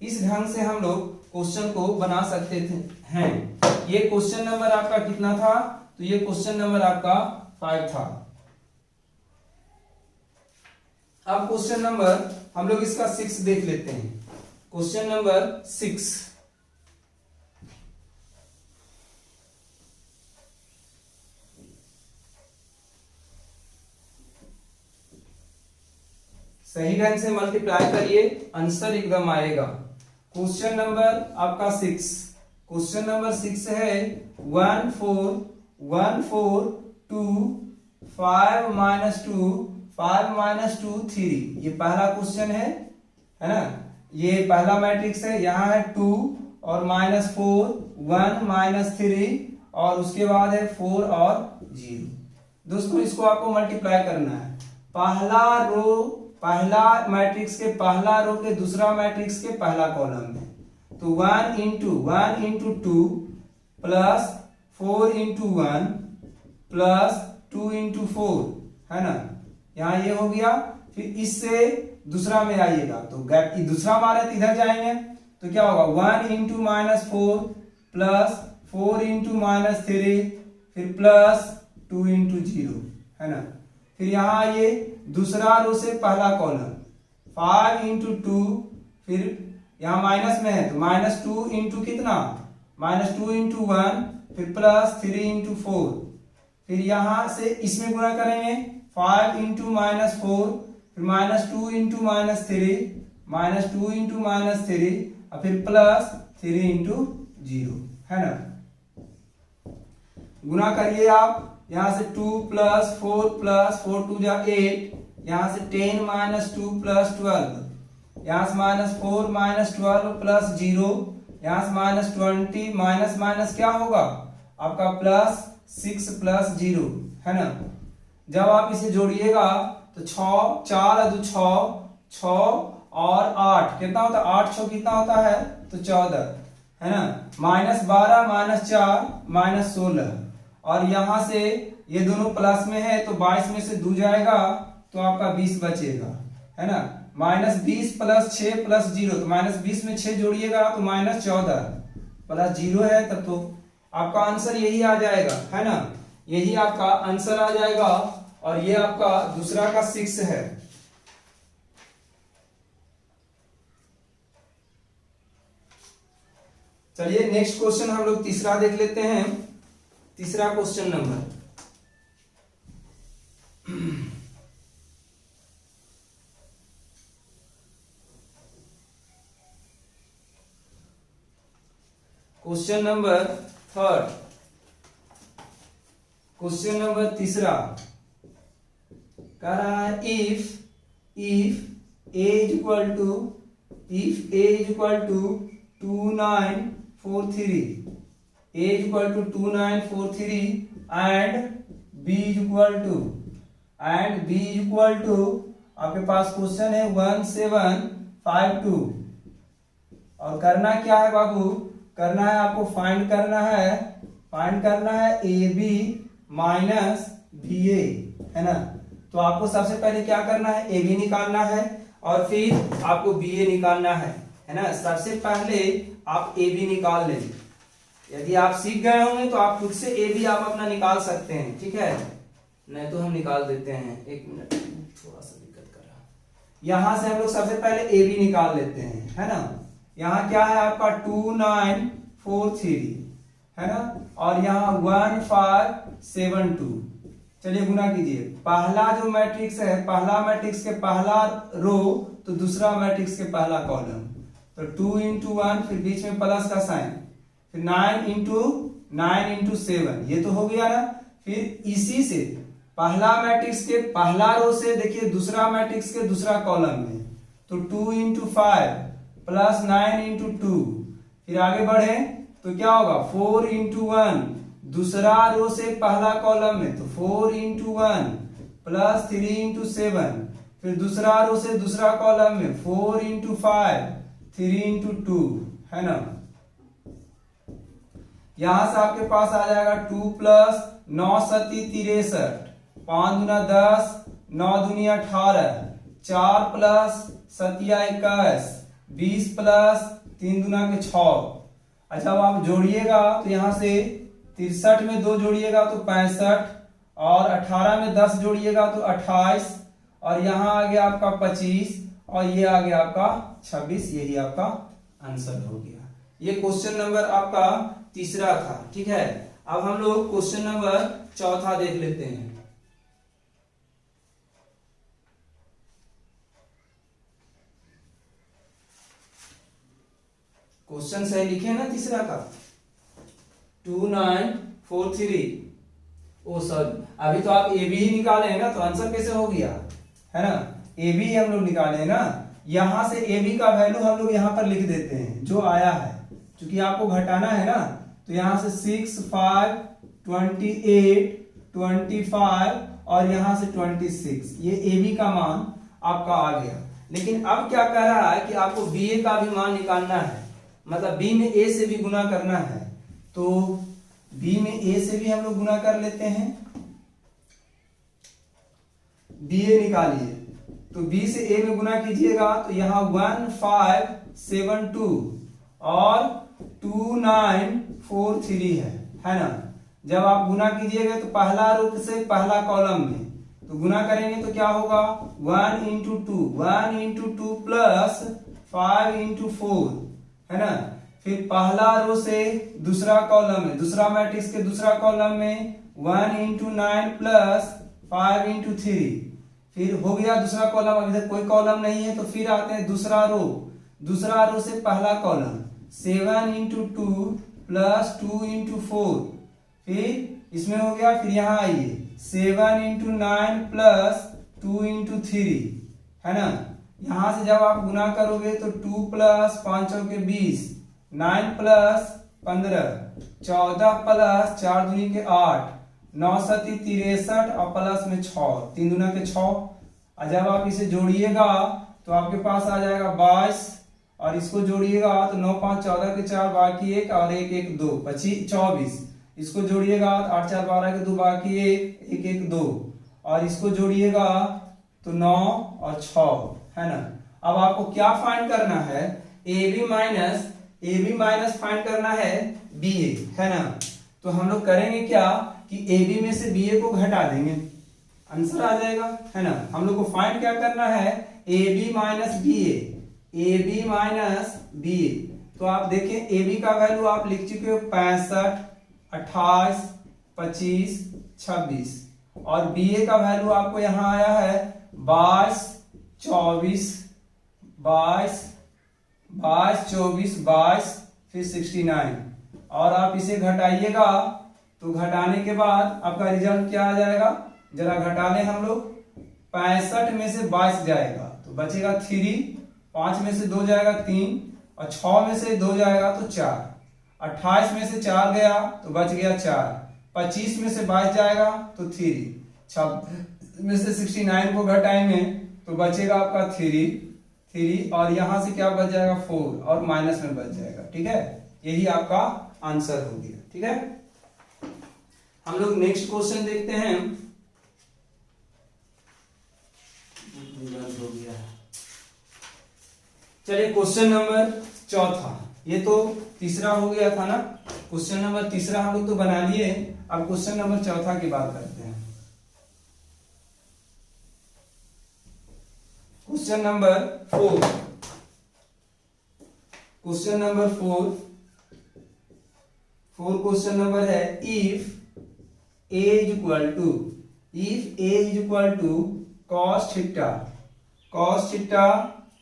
इस ढंग से हम लोग क्वेश्चन को बना सकते थे हैं। ये क्वेश्चन नंबर आपका कितना था, तो ये क्वेश्चन नंबर आपका 5 था। अब क्वेश्चन नंबर हम लोग इसका 6 देख लेते हैं। Question number 6। सही ढंग से मल्टीप्लाई करिए, आंसर एकदम आएगा। क्वेश्चन नंबर आपका 6, क्वेश्चन नंबर 6 है 1 4 1 4 2 5 minus 2 5 minus 2 3। ये पहला क्वेश्चन है ना, ये पहला मैट्रिक्स है। यहाँ है 2 और -4 1 -3 और उसके बाद है 4 और 0। दोस्तों इसको आपको मल्टीप्लाई करना है। पहला मैट्रिक्स के पहला रो के दूसरा मैट्रिक्स के पहला कॉलम में, तो 1 into 2 plus 4 into 1 plus 2 into 4 है ना, यहाँ ये हो गया। फिर इससे दूसरा में आइएगा तो गैप दूसरा मारे तो इधर जाएंगे, तो क्या होगा 1 into -4 प्लस 4 into -3 फिर प्लस 2 into 0 है ना। फिर यहाँ ये दूसरा रो से पहला कॉलम 5 into 2, फिर यहाँ माइनस में है तो -2 into कितना -2 into 1 फिर प्लस 3 into 4। फिर यहाँ से इसमें गुणा करेंगे 5 into -4 फिर -2 into -3 -2 into -3 और फिर प्लस 3 into 0 है ना। गुणा करिए आप, यहाँ से 2 + 4 + 4 2 जा 8, यहाँ से 10 - 2 + 12, यहाँ से -4 - 12 प्लस 0, यहाँ से -20 माइनस क्या होगा आपका +6 + 0 है ना। जब आप इसे जोड़िएगा तो 6 4 2 6 और 8 कितना होता है, 8 6 कितना होता है तो 14 है ना। -12 -4 -16 और यहां से ये दोनों प्लस में है तो 22 में से 2 जाएगा तो आपका 20 बचेगा है ना। -20 + 6 + 0 तो -20 में 6 जोड़िएगा तो -14 + 0 है, तब तो आपका आंसर यही आ जाएगा है ना। यही आपका आंसर आ जाएगा और ये आपका दूसरा का 6 है। चलिए नेक्स्ट क्वेश्चन हम लोग तीसरा देख लेते हैं। तीसरा question number question number 3, question number तीसरा कह रहा है if a equal to 2943 a equal to 2943 and b equal to आपके पास क्वेश्चन है 1752 और करना क्या है बाबू, करना है आपको फाइंड करना है A B minus B A है ना। तो आपको सबसे पहले क्या करना है, ए बी निकालना है और फिर आपको बी ए निकालना है ना। सबसे पहले आप ए बी निकाल लें। यदि आप सीख गए होंगे तो आप खुद से ए बी आप अपना निकाल सकते हैं, ठीक है। नहीं तो हम निकाल देते हैं, 1 मिनट थोड़ा सा दिक्कत कर रहा। यहां से हम लोग सबसे पहले ए बी निकाल लेते हैं है ना। यहाँ क्या है आपका 2943 है ना और यहाँ 1572। चलिए गुना कीजिए। पहला जो मैट्रिक्स है, पहला मैट्रिक्स के पहला रो तो दूसरा मैट्रिक्स के पहला कॉलम, तो 2 into 1 फिर बीच में प्लस का साइन, फिर 9 into 7 ये तो हो गया ना। फिर इसी से पहला मैट्रिक्स के पहला रो से देखिए दूसरा मैट्रिक्स के दूसरा कॉलम में, तो 2 into 5 प्लस 9 into 2। फिर आगे बढ़े तो क्या होगा 4 into 1 दूसरा रो से पहला कॉलम में, तो 4 into 1 प्लस 3 into 7। फिर दूसरा रो से दूसरा कॉलम में 4 into 5 3 into 2 है ना। यहां से आपके पास आ जाएगा 2 प्लस 9 सती 63, 5 दूना 10, 9 दूनी 18, 4 प्लस 7 21, 20 प्लस 3 दूना के 6। अच्छा अब आप जोड़िएगा तो यहां से 63 में 2 जोड़िएगा तो 65 और 18 में 10 जोड़िएगा तो 28 और यहाँ आ गया आपका 25 और ये आ गया आपका 26, यही आपका आंसर हो गया। ये क्वेश्चन नंबर आपका तीसरा था। ठीक है, अब हम लोग क्वेश्चन नंबर चौथा देख लेते हैं। क्वेश्चन सही लिखे ना तीसरा का 2943। ओ सॉरी, अभी तो आप ए बी ही निकाले हैं ना, तो आंसर कैसे हो गया, है ना, ए बी हम लोग निकाले हैं ना। यहां से ए बी का वैल्यू हम लोग यहां पर लिख देते हैं जो आया है, क्योंकि आपको घटाना है ना। तो यहां से 6, 5, 28, 25 और यहां से 26, ये ए बी का मान आपका आ गया। लेकिन अब क्या कह रहा है कि आपको बी ए का भी मान निकालना है, मतलब बी में ए से भी गुना करना है। तो बी में ए से भी हम लोग गुना कर लेते हैं। बी ए निकालिए, तो बी से ए में गुना कीजिएगा तो यहां 1572 और 2943 है ना। जब आप गुना कीजिएगा तो पहला रूप से पहला कॉलम में तो गुना करेंगे तो क्या होगा 1 इंटू 2, 1 इंटू 2 प्लस 5 इंटू 4, है ना। फिर पहला रो से दूसरा कॉलम में, दूसरा मैट्रिक्स के दूसरा कॉलम में 1 इंटू 9 प्लस 5 इंटू 3, फिर हो गया दूसरा कॉलम। अभी तक कोई कॉलम नहीं है तो फिर आते हैं दूसरा रो, दूसरा रो से पहला कॉलम 7 इंटू 2 प्लस 2 इंटू 4, फिर इसमें हो गया। फिर यहाँ आइए 7 इंटू 9 प्लस 2 इंटू 3, है ना। यहां से जब आप गुना करोगे तो 2 प्लस 5 के 20, 9 प्लस 15, 14 प्लस 4 दूनी के 8, 9 सती 63 और प्लस में 6, 3 दूना के 6। और जब आप इसे जोड़िएगा तो आपके पास आ जाएगा 22, और इसको जोड़िएगा तो 9 5 14 के 4 बाकी 1 और 1 1 2 25 24। इसको जोड़िएगा 8 4 12 के 2 बाकी 1 1 1 2, और इसको जोड़िएगा तो 9 और 6, है ना। अब आपको क्या फाइंड करना है, ए बी माइनस फाइंड करना है बी ए, है ना। तो हम लोग करेंगे क्या कि ए बी में से बी ए को घटा देंगे, आंसर आ जाएगा, है ना। हम लोग को फाइंड क्या करना है, A B minus B A, A B minus B A. तो आप देखें ए बी का वैल्यू आप लिख चुके हो 65, 28, 25, 26, और बी ए का वैल्यू आपको यहां आया है 22, 24, 22, 22, फिर 69, और आप इसे घटाइएगा तो घटाने के बाद आपका रिजल्ट क्या आ जाएगा, जरा घटा लें हम लोग। 65 में से 22 जाएगा तो बचेगा 3, 5 में से 2 जाएगा 3, और 6 में से 2 जाएगा तो 4, 28 में से 4 गया तो बच गया 4, 25 में से 22 जाएगा तो 3, 6 में से 69 को घटाएंगे तो बचेगा आपका 3, और यहां से क्या बच जाएगा 4, और माइनस में बच जाएगा। ठीक है, यही आपका आंसर हो गया। ठीक है, हम लोग नेक्स्ट क्वेश्चन देखते हैं। हो गया, चलिए क्वेश्चन नंबर चौथा, ये तो तीसरा हो गया था ना, क्वेश्चन नंबर तीसरा हम लोग तो बना लिए। अब क्वेश्चन नंबर चौथा की बात करते हैं। Question number 4, question number 4 question number है if A is equal to cos theta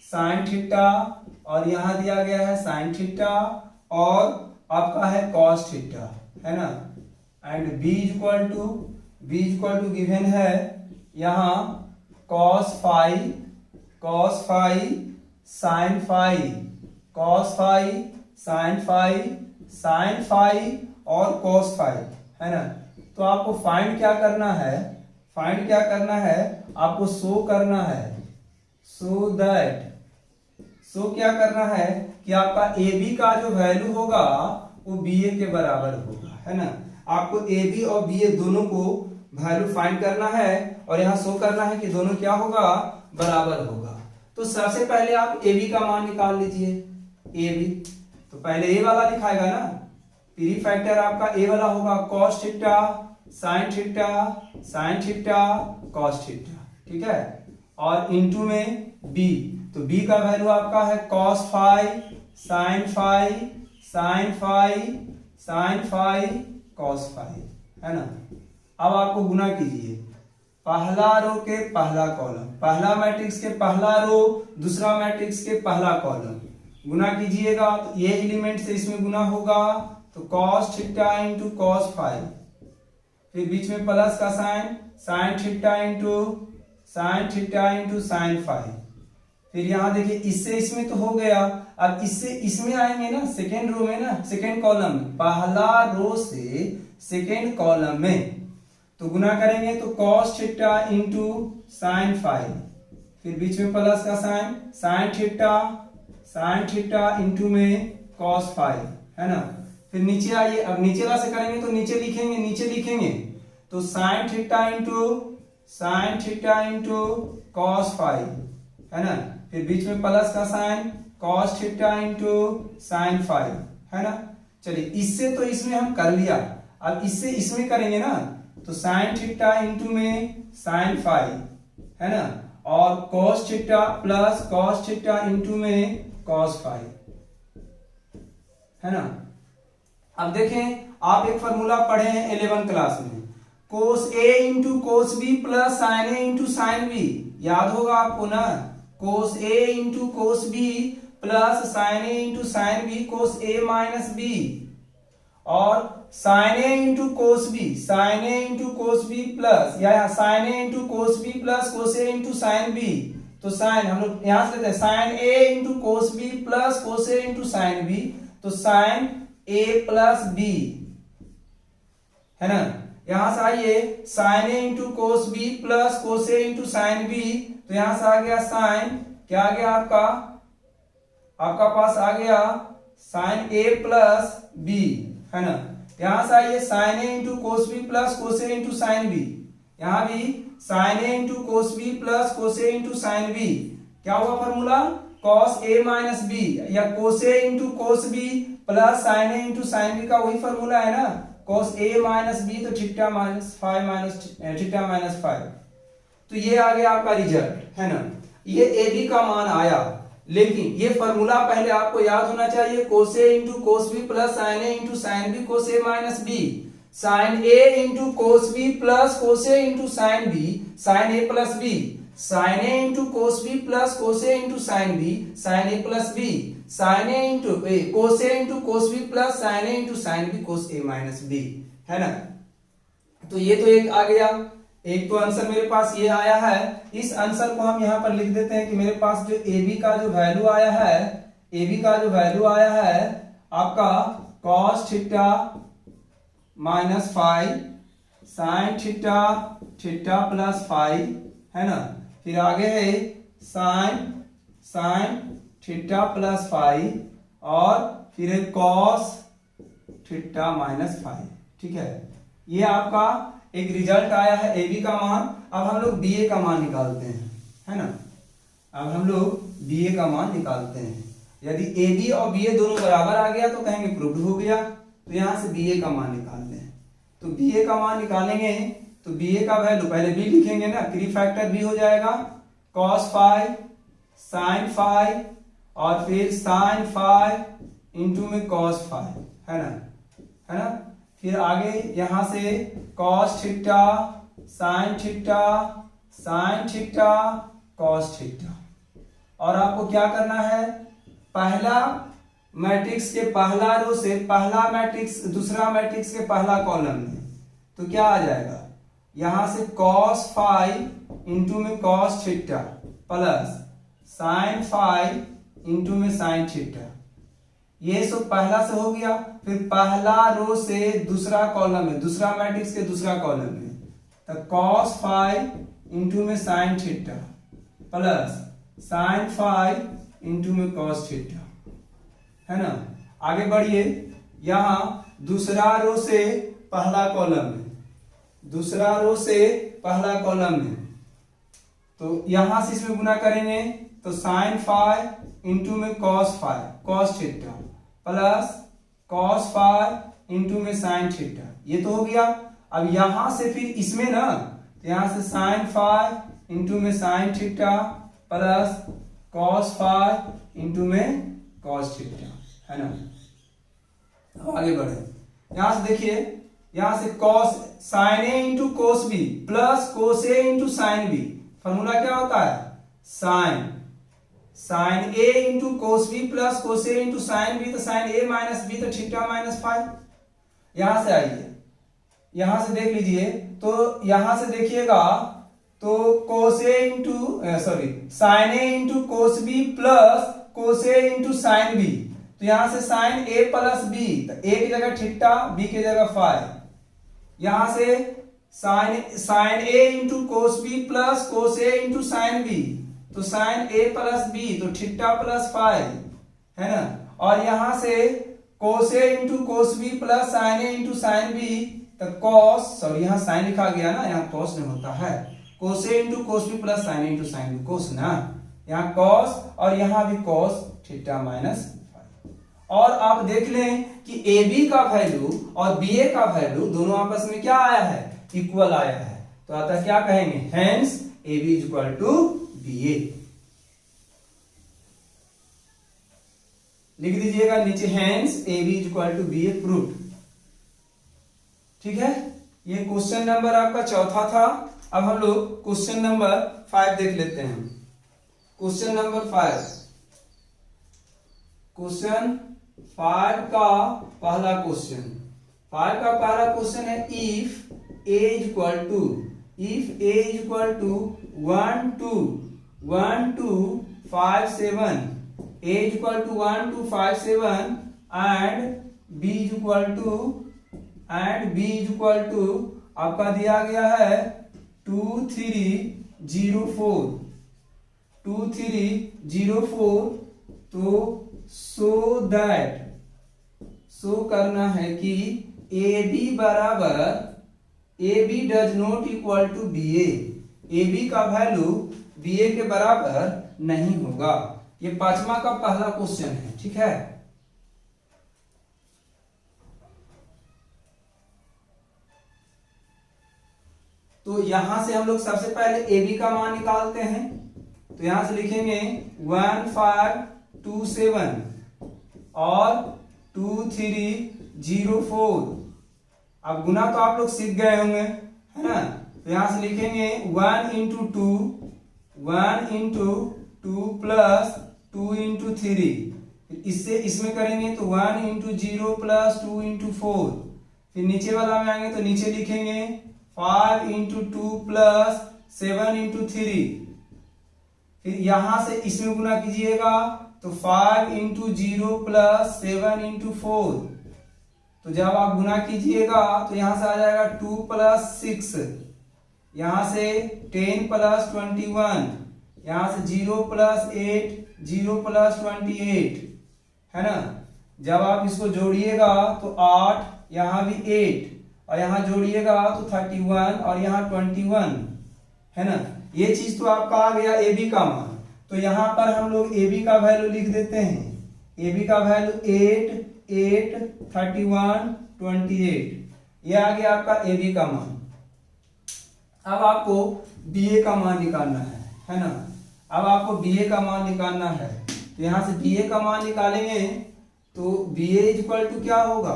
sine theta, और यहां दिया गया है साइन थीटा और आपका है कॉस थीटा, है ना। And B equal to given है यहां कॉस फाई साइन फाई और कॉस फाई, है ना। तो आपको फाइंड क्या करना है, आपको शो करना है, शो क्या करना है कि आपका ए बी का जो वैल्यू होगा वो बी ए के बराबर होगा, है ना। आपको ए बी और बी ए दोनों को वैल्यू फाइंड करना है और यहाँ शो करना है कि दोनों क्या होगा, बराबर होगा। तो सबसे पहले आप ए बी का मान निकाल लीजिए। ए बी तो पहले ए वाला लिखाएगा ना, प्री फैक्टर आपका ए वाला होगा cos theta sine theta cos theta, ठीक है। और इनटू में बी, तो b का वैल्यू आपका है cos five sin five sin five sin five cos five, है ना। अब आपको गुना कीजिए पहला रो के पहला कॉलम, पहला मैट्रिक्स के पहला रो, दूसरा मैट्रिक्स के पहला कॉलम, गुना कीजिएगा तो ये एलिमेंट से इसमें गुना होगा तो cos theta into cos five, फिर बीच में प्लस का sine sin theta into sin five, फिर यहाँ देखिए इससे इसमें तो हो गया, अब इससे इसमें आएंगे ना सेकेंड रो में, ना सेकेंड कॉलम में, पहला रो से सेकेंड कॉलम में, तो गुना करेंगे तो cos theta into sin five, फिर बीच में प्लस का साइन sin थीटा इंटू में cos फाइव, है ना। फिर नीचे आइए, अब नीचे वाला से करेंगे तो नीचे लिखेंगे तो sin theta into cos five, है ना। फिर बीच में प्लस का sine cos theta into sin five, है ना। चलिए इससे तो इसमें हम कर लिया, अब इससे इसमें करेंगे ना तो sin थीटा इंटू में sin फाइव, है ना, और cos theta plus cos theta into में cos फाइव, है ना। अब देखें आप एक फॉर्मूला पढ़े हैं 11 क्लास में, cos a into cos b plus sin a into sin b, याद होगा आपको ना, cos a into cos b plus sin a into sin b cos a minus b, और sin a into cos b plus या sin a into cos b plus cos a into sin b, तो sin हम लोग यहां से लेते हैं sin a into cos b plus cos a into sin b, तो sin a प्लस b, है ना। यहां से आइए sin a into cos b plus cos a into sin b, तो यहां से आ गया sin, क्या आ गया आपका पास आ गया sin a प्लस b, है ना। यहां से आइए sin a into cos b plus cos a into sin b, यहां भी sin a into cos b plus cos a into sin b, क्या हुआ formula cos a minus b, या cos a into cos b plus sin a into sin b का वही formula है ना, cos a minus b, तो theta minus five minus theta minus five, तो ये आ गया आपका रिजल्ट, है ना। ये ए बी का मान आया, लेकिन ये फॉर्मूला पहले आपको याद होना चाहिए, cos a into cos b plus sin a into sin b cos a minus b, sin a into cos b plus cos a into sin b sin a plus b, sin a into cos b plus cos a into sin b sin a plus b, sin a into cos a into cos b plus sin a into sin b cos a minus b, है ना। तो ये तो एक आ गया, एक तो answer मेरे पास ये आया है, इस आंसर को हम यहाँ पर लिख देते हैं कि मेरे पास जो ए बी का जो वैल्यू आया है, ए बी का जो वैल्यू आया है आपका cos theta minus five sin theta plus five, है ना। फिर आगे है sin थीटा प्लस फाइव, और फिर है cos थीटा माइनस फाइव, ठीक है। ये आपका एक रिजल्ट आया है ए बी का मान। अब हम लोग बी ए का मान निकालते हैं, है ना। अब हम लोग बी ए का मान निकालते हैं, यदि ए बी और बी ए दोनों बराबर आ गया तो कहेंगे प्रूव्ड हो गया, तो यहां से बी ए का मान निकालते हैं। तो बी ए का मान निकालेंगे तो बी ए का वैल्यू पहले बी लिखेंगे ना, 3 फैक्टर बी हो जाएगा, cos 5 sin 5 और फिर sin 5 इंटू में cos 5, है ना। फिर आगे यहां से cos theta sin theta cos theta, और आपको क्या करना है, पहला मैट्रिक्स के पहला रो से पहला मैट्रिक्स दूसरा मैट्रिक्स के पहला कॉलम में, तो क्या आ जाएगा, यहां से cos 5 इंटू में cos theta plus sin 5 into में sin थीटा, ये सब पहला से हो गया। फिर पहला रो से दूसरा कॉलम में, दूसरा मैट्रिक्स के दूसरा कॉलम में, तो cos 5 इंटू में sin theta plus sin 5 into में cos थीटा, है ना। आगे बढ़िए, यहां दूसरा रो से पहला कॉलम में, दूसरा रो से पहला कॉलम में, तो यहां से इसमें गुना करेंगे तो sin 5 इंटू में cos theta plus cos 5 into में sin थीटा, ये तो हो गया। अब यहां से फिर इसमें ना, तो यहां से sin 5 इंटू में sin theta plus cos phi into में cos थीटा, है ना। अब आगे बढ़े, यहां से देखिए, यहां से cos sin a into cos B plus cos A into sine B, formula क्या होता है, sine A into cos B plus cos A into sine B, तो साइन ए माइनस बी तो थीटा माइनस फाइव। यहां से आइए, यहां से देख लीजिए, तो यहां से देखिएगा तो cos A into sorry sine A into cos B plus cos A into sine B, तो यहां से साइन ए प्लस बी, तो ए की जगह थीटा, बी की जगह फाइव। यहां से sine A into cos B plus cos A into sine B, तो साइन ए प्लस बी तो थीटा प्लस फाइव, है ना। और यहां से cos A into cos B plus sine A into sine B, तो कॉस, सॉरी यहां sine लिखा गया ना, यहां कॉस नहीं होता है, cos A into cos B plus sine A into sine B, cos ना, यहाँ कॉस और यहां भी कॉस थीटा माइनस फाइव। और आप देख लें कि ए बी का वैल्यू और बी ए का वैल्यू दोनों आपस में क्या आया है, इक्वल आया है, तो अतः क्या कहेंगे, hence A B is equal to B A. लिख दीजिएगा नीचे, hence A B is equal to B A proved. ठीक है, ये क्वेश्चन नंबर आपका चौथा था। अब हम लोग क्वेश्चन नंबर 5 देख लेते हैं। क्वेश्चन नंबर 5, क्वेश्चन 5 का पहला क्वेश्चन, 5 का पहला क्वेश्चन है, if A is equal to 1 2 5 7, a is equal to 1 2 5 7 and b is equal to आपका दिया गया है 2 3 0 4, 2 3 0 4, तो सो करना है कि ए बी बराबर, A B does not equal to B A B का वैल्यू बी ए के बराबर नहीं होगा। ये 5वां का पहला क्वेश्चन है, ठीक है। तो यहां से हम लोग सबसे पहले ए बी का मान निकालते हैं, तो यहां से लिखेंगे 1 5 2 7 और 2 3 0 4। अब गुना तो आप लोग सीख गए होंगे, है ना। तो यहां से लिखेंगे 1 इंटू 2 प्लस 2 इंटू 3, इससे इसमें करेंगे तो 1 इंटू 0 प्लस 2 इंटू 4, फिर नीचे वाला में आएंगे तो नीचे लिखेंगे 5 इंटू 2 प्लस 7 इंटू 3, फिर यहां से इसमें गुना कीजिएगा तो 5 इंटू 0 प्लस 7 इंटू 4, तो जब आप गुना कीजिएगा तो यहां से आ जाएगा 2 प्लस 6, यहां से 10 प्लस 21, यहां से 0 प्लस 8 0 प्लस 28, है ना। जब आप इसको जोड़िएगा तो 8, यहां भी 8 और यहां जोड़िएगा तो 31 और यहां 21, है ना। ये चीज तो आपका आ गया ए बी का मान। तो यहां पर हम लोग ए बी का वैल्यू लिख देते हैं, ए बी का वैल्यू 8 8 31 28, ये आ गया आपका ए बी का मान। अब आपको बी ए का मान निकालना है ना। अब आपको बी ए का मान निकालना है, तो यहां से बी ए का मान निकालेंगे तो B A is equal to क्या होगा,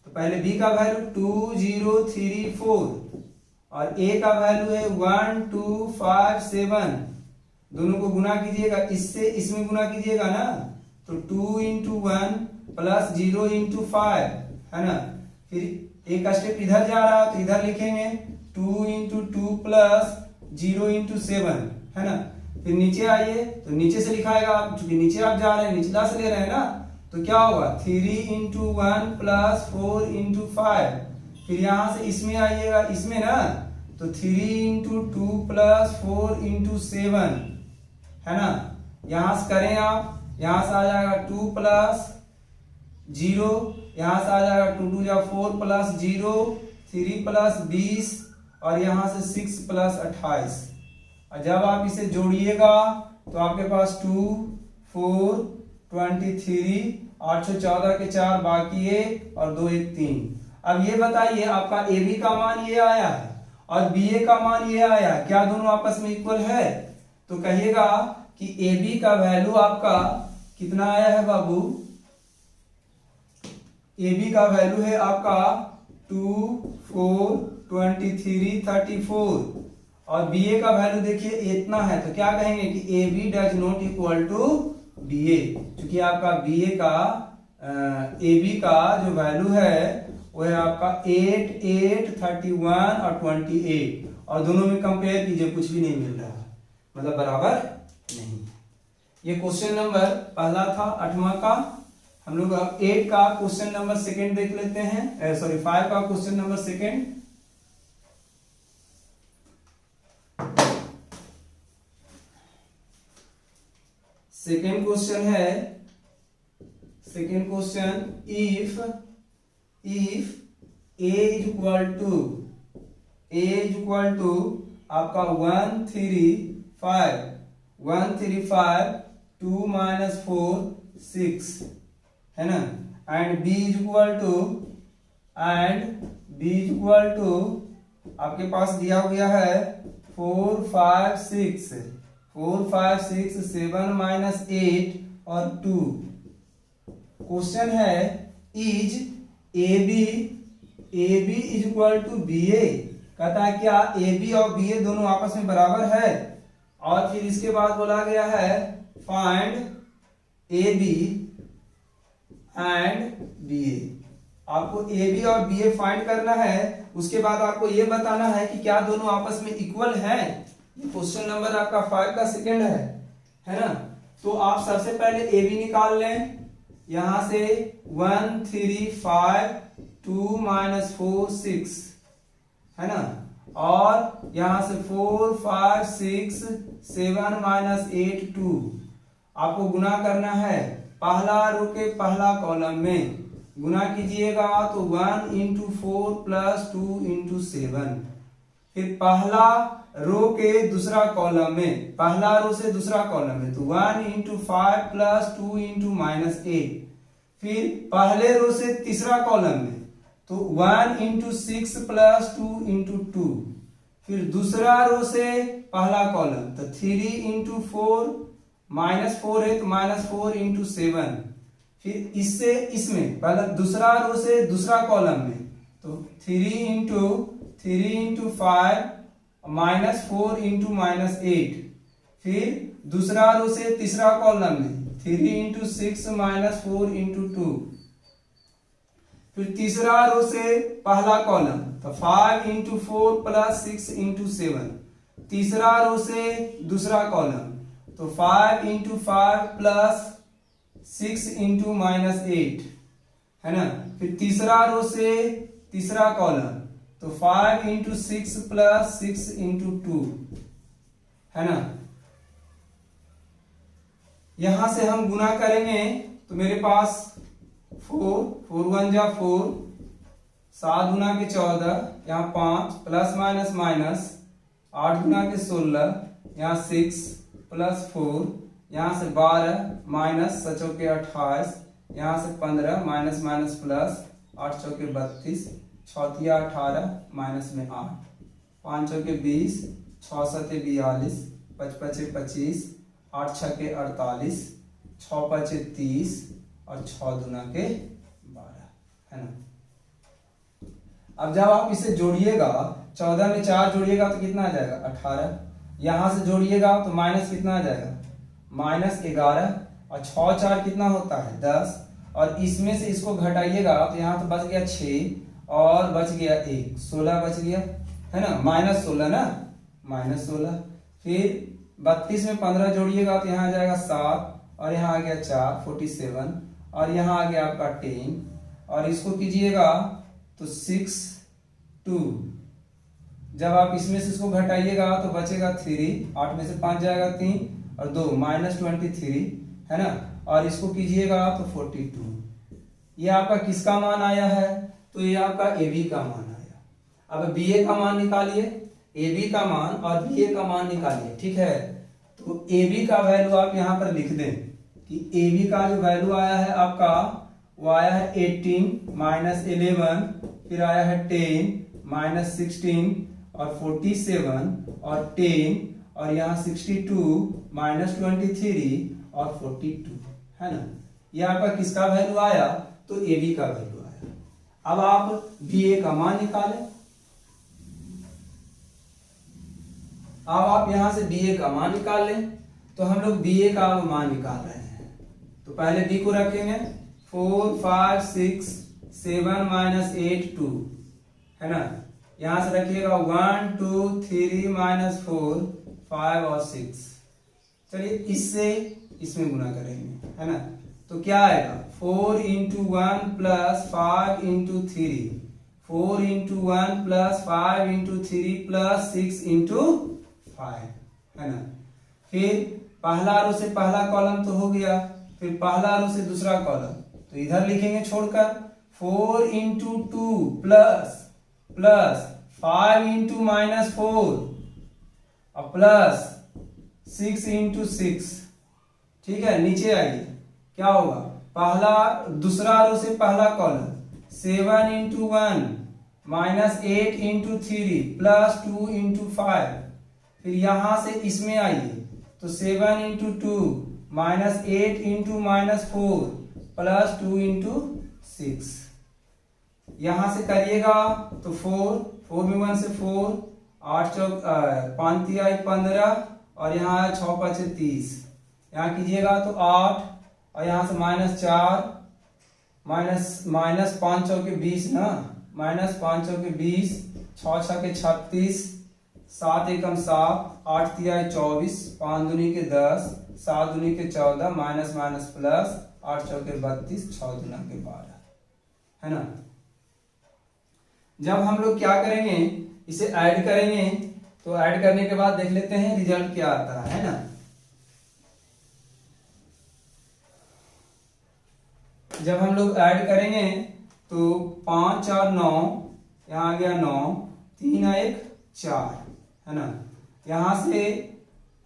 तो पहले बी का वैल्यू 2 0 3 4 और ए का वैल्यू है 1 2 5 7, दोनों को गुना कीजिएगा, इससे इसमें गुना कीजिएगा ना, तो 2 इंटू 1 प्लस 0 इंटू 5, है ना। फिर एक स्टेप इधर जा रहा है तो इधर लिखेंगे 2 इंटू 2 प्लस 0 इंटू 7, है ना। फिर नीचे आइए तो नीचे से लिखाएगा, चूंकि नीचे आप जा रहे हैं, निचला से ले रहे हैं ना, तो क्या होगा 3 इंटू 1 प्लस 4 इंटू 5, फिर यहां से इसमें आइएगा, इसमें ना, तो 3 इंटू 2 प्लस 4 इंटू 7, है ना। यहां से करें आप, यहां से आ जाएगा 2 प्लस 0, यहां से आ जाएगा 2 2 या 4 प्लस 0, 3 प्लस 20 और यहां से 6 प्लस 28, और जब आप इसे जोड़िएगा तो आपके पास 2 4 23 814 के 4 बाकी 1 और 2 1 3। अब ये बताइए आपका ए बी का मान ये आया है और बी ए का मान ये आया, क्या दोनों आपस में इक्वल है, तो कहिएगा कि ए बी का वैल्यू आपका कितना आया है बाबू, ए बी का वैल्यू है आपका 2, 4, 23, 34 और बी ए का वैल्यू देखिए इतना है, तो क्या कहेंगे कि A B does not equal to B A, क्योंकि आपका बी ए का ए बी का जो वैल्यू है वो है आपका 8, 8, 31 और 28 और दोनों में कंपेयर कीजिए कुछ भी नहीं मिल रहा, मतलब बराबर नहीं। ये क्वेश्चन नंबर पहला था 8वां का। हम लोग अब 8 का क्वेश्चन नंबर सेकंड देख लेते हैं, सॉरी 5 का question number second. Second question है, second question, if a is equal to आपका 135 2 minus 4 6 है ना, and b is equal to आपके पास दिया गया है 4 5 6 7 minus 8 और 2। क्वेश्चन है is A B is equal to B A, कहता है क्या ए बी और बी ए दोनों आपस में बराबर है, और फिर इसके बाद बोला गया है find A B and B A. आपको ए बी और बी ए फाइंड करना है, उसके बाद आपको ये बताना है कि क्या दोनों आपस में इक्वल है। ये क्वेश्चन नंबर आपका 5 का सेकंड है ना। तो आप सबसे पहले ए बी निकाल लें, यहां से 1 3 5 2 minus 4 6 है ना, और यहां से 4 5 6 7 minus 8 2। आपको गुना करना है, पहला रो के पहला कॉलम में गुना कीजिएगा तो 1 into 4 plus 2 into 7, फिर पहला रो के दूसरा कॉलम में, पहला रो से दूसरा कॉलम में तो 1 into 5 plus 2 into -8, फिर पहले रो से तीसरा कॉलम में तो 1 into 6 plus 2 into 2, फिर दूसरा रो से पहला कॉलम तो 3 into 4 -4 है तो -4 into 7, फिर इससे इसमें पहला दूसरा रो से दूसरा कॉलम में तो 3 into 5 -4 into -8, फिर दूसरा रो से तीसरा कॉलम में 3 into 6 -4 into 2, फिर तीसरा रो से पहला कॉलम तो 5 into 4 plus 6 into 7, तीसरा रो से दूसरा कॉलम तो 5 into 5 plus 6 into -8 है ना, फिर तीसरा रो से तीसरा कॉलम तो 5 into 6 plus 6 into 2 है ना। यहां से हम गुना करेंगे तो मेरे पास 4 1 जा 4, 7 गुना के 14, यहाँ 5 प्लस माइनस माइनस 8 गुना के 16, यहाँ 6 प्लस 4, यहाँ से 12 माइनस 7 चौके 28, यहाँ से 15 माइनस माइनस प्लस 8 चौके 32, 6 तिया 18 माइनस में 8, 5 चौके 20, 6 सते 42, 5 पचे 25, 8 छके 48, 6 पचे 30 और 6 दुना के 12 है ना। अब जब आप इसे जोड़िएगा 14 में 4 जोड़िएगा तो कितना आ जाएगा 18, यहां से जोड़िएगा तो माइनस कितना आ जाएगा -11, और 6 4 कितना होता है 10, और इसमें से इसको घटाइएगा तो यहाँ तो बच गया 6 और बच गया 1, 16 बच गया है ना, -16 ना, -16, फिर 32 में 15 जोड़िएगा तो यहाँ आ जाएगा 7 और यहाँ आ गया 4 47, और यहाँ आ गया आपका 10, और इसको कीजिएगा तो 6 2, जब आप इसमें से इसको घटाइएगा तो बचेगा 3, 8 में से 5 जाएगा 3 और 2 -23 है ना, और इसको कीजिएगा तो 42। ये आपका किसका मान आया है, तो ये आपका ए बी का मान आया। अब बी ए का मान निकालिए, ए बी का मान और बी ए का मान निकालिए, ठीक है। तो ए बी का वैल्यू आप यहाँ पर लिख दें कि ए बी का जो वैल्यू आया है आपका वो आया है 18 -11, फिर आया है 10 -16 और 47 और 10 और यहाँ 62 माइनस 23 और 42, है ना। ये आपका किसका वैल्यू आया, तो ए बी का वैल्यू आया। अब आप बी ए का मान निकालें। अब आप यहां से बी ए का मान निकाल लें। तो हम लोग बी ए का मान निकाल रहे हैं, तो पहले बी को रखेंगे 4 5 6 7 माइनस 8 2, है ना। यहां से रखिएगा 1 2 3 माइनस 4 5 और 6। चलिए इससे इसमें गुना करेंगे, है ना। तो क्या आएगा 4 into 1 plus 5 into 3, 4 into 1 plus 5 into 3 plus 6 into 5, है ना। फिर पहला रो से पहला कॉलम तो हो गया, फिर पहला रो से दूसरा कॉलम, तो इधर लिखेंगे छोड़कर 4 इंटू 2 प्लस 5 इंटू माइनस 4 और प्लस 6 इंटू 6। ठीक है, नीचे आइए क्या होगा, पहला दूसरा रो से पहला column 7 into 1 minus 8 into 3 plus 2 into 5। फिर यहां से इसमें आइए तो 7 into 2 minus 8 into minus 4 plus 2 into 6। यहां से करिएगा तो 4 में 1 से 4, 8 चौक 5 तिहाई 15 और यहाँ 6 5 30। यहाँ कीजिएगा तो 8 और यहाँ से -4 माइनस 5 चौके 20 ना, -5 चौके 20, 6 छके 36, 7 एकम 7, 8 तिहाई 24, 5 दूनी के 10, 7 दूनी के 14, माइनस माइनस प्लस, 8 चौके 32, 6 दूना के 12, है ना। जब हम लोग क्या करेंगे, इसे ऐड करेंगे, तो ऐड करने के बाद देख लेते हैं रिजल्ट क्या आता है ना। जब हम लोग ऐड करेंगे तो 5 4 9, यहाँ आ गया 9, 3 1 4, है ना। यहां से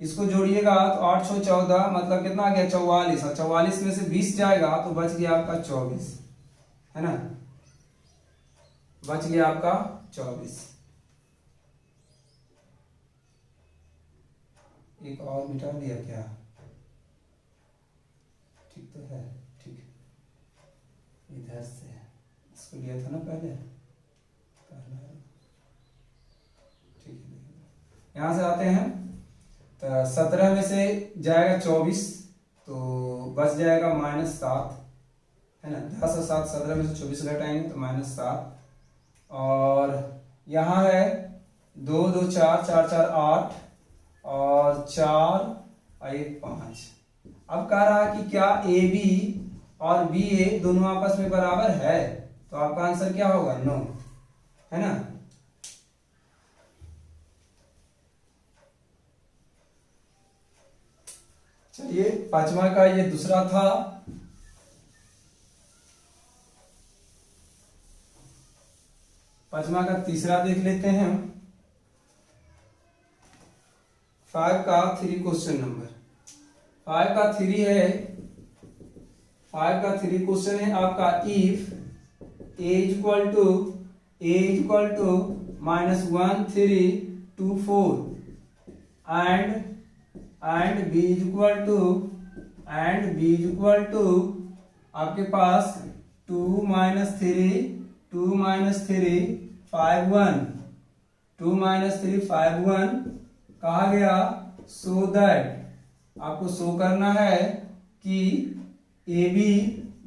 इसको जोड़िएगा तो 8 6 14, मतलब कितना आ गया 44, और 44 में से 20 जाएगा तो बच गया आपका 24, है ना, बच गया आपका 24। एक और मिटा दिया क्या, ठीक तो है, ठीक है, इधर से इसको लिया था ना पहले, ठीक है। यहां से आते हैं तो 17 में से जाएगा 24, तो बच जाएगा -7, है ना। 10 और 7, 17 में से 24 घटाएंगे तो -7, और यहाँ है 2 2 4 4 4 8 और 4 और 1 5। अब कह रहा है कि क्या ए बी और बी ए दोनों आपस में बराबर है, तो आपका आंसर क्या होगा, नो, है ना। चलिए पांचवा का ये दूसरा था। पांचवा का तीसरा देख लेते हैं। 5 का 3 क्वेश्चन नंबर 5 का 3 है। 5 का 3 क्वेश्चन है आपका, if a equal to -1 3 2 4 and b equal to आपके पास 2 3 5 1, 2 3 5 1 कहा गया, सो दैट आपको शो करना है कि A B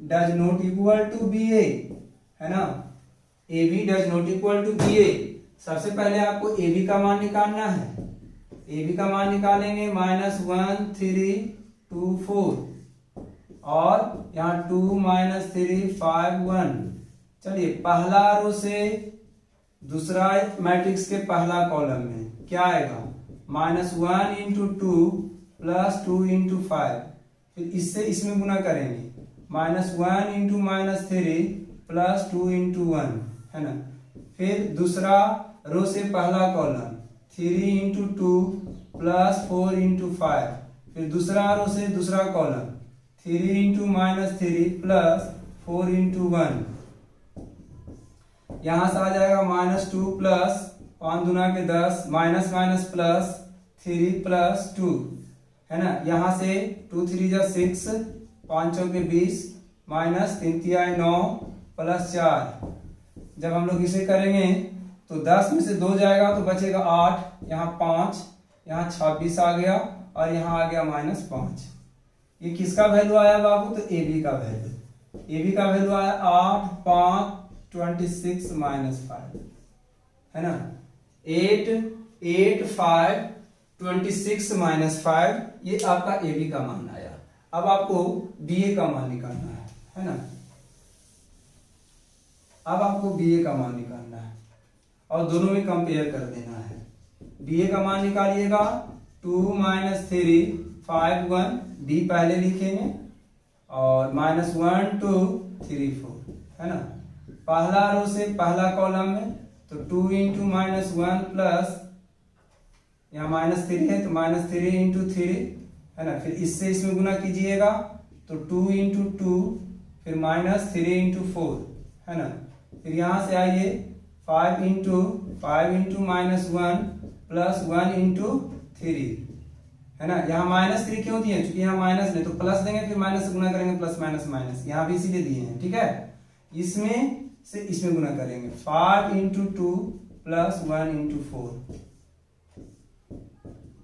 does not equal to B A, है ना। A B does not equal to B A. सबसे पहले आपको ए बी का मान निकालना है। ए बी का मान निकालेंगे -1 3 2 4, और यहाँ 2 3 5 1। चलिए पहला रो से दूसरा मैट्रिक्स के पहला कॉलम में क्या आएगा, -1 इंटू 2 प्लस 2 इंटू 5। फिर इससे इसमें गुना करेंगे, -1 इंटू -3 प्लस 2 इंटू 1, है ना। फिर दूसरा रो से पहला कॉलम 3 इंटू 2 प्लस 4 इंटू 5। फिर दूसरा रो से दूसरा कॉलम 3 इंटू -3 प्लस 4 इंटू 1। यहां से आ जाएगा -2 प्लस 5 दूना के 10, माइनस माइनस प्लस 3 प्लस 2, है ना। यहाँ से 2 3 जा 6, 5 चौके 20 माइनस 3 तिहाई 9 प्लस 4। जब हम लोग इसे करेंगे तो 10 में से 2 जाएगा तो बचेगा 8, यहाँ 5, यहाँ 26 आ गया और यहाँ आ गया -5। ये किसका वैल्यू आया बाबू? तो ए बी का वैल्यू। ए बी का वैल्यू आया 8 5 26 -5, है ना। 8 8 5 26 -5, ये आपका ए बी का मान आया। अब आपको बी ए का मान निकालना है ना। अब आपको बी ए का मान निकालना है और दोनों में कंपेयर कर देना है। बी ए का मान निकालिएगा 2 - 3 5 1, बी पहले लिखेंगे और -1 2 3 4, है ना। पहला रो से पहला कॉलम में तो 2 × -1 प्लस यहाँ -3 है तो -3 × 3, है ना। फिर इससे इसमें गुना कीजिएगा तो 2 × 2, फिर -3 × 4, है ना। फिर यहाँ से आइए 5 × -1 प्लस 1 × 3, है ना। यहाँ -3 क्यों दिए? क्योंकि यहाँ माइनस नहीं तो प्लस देंगे, फिर माइनस से गुना करेंगे, प्लस माइनस माइनस, यहाँ भी इसीलिए दिए हैं, ठीक है। इसमें से इसमें गुना करेंगे 5 × 2 प्लस 1 × 4।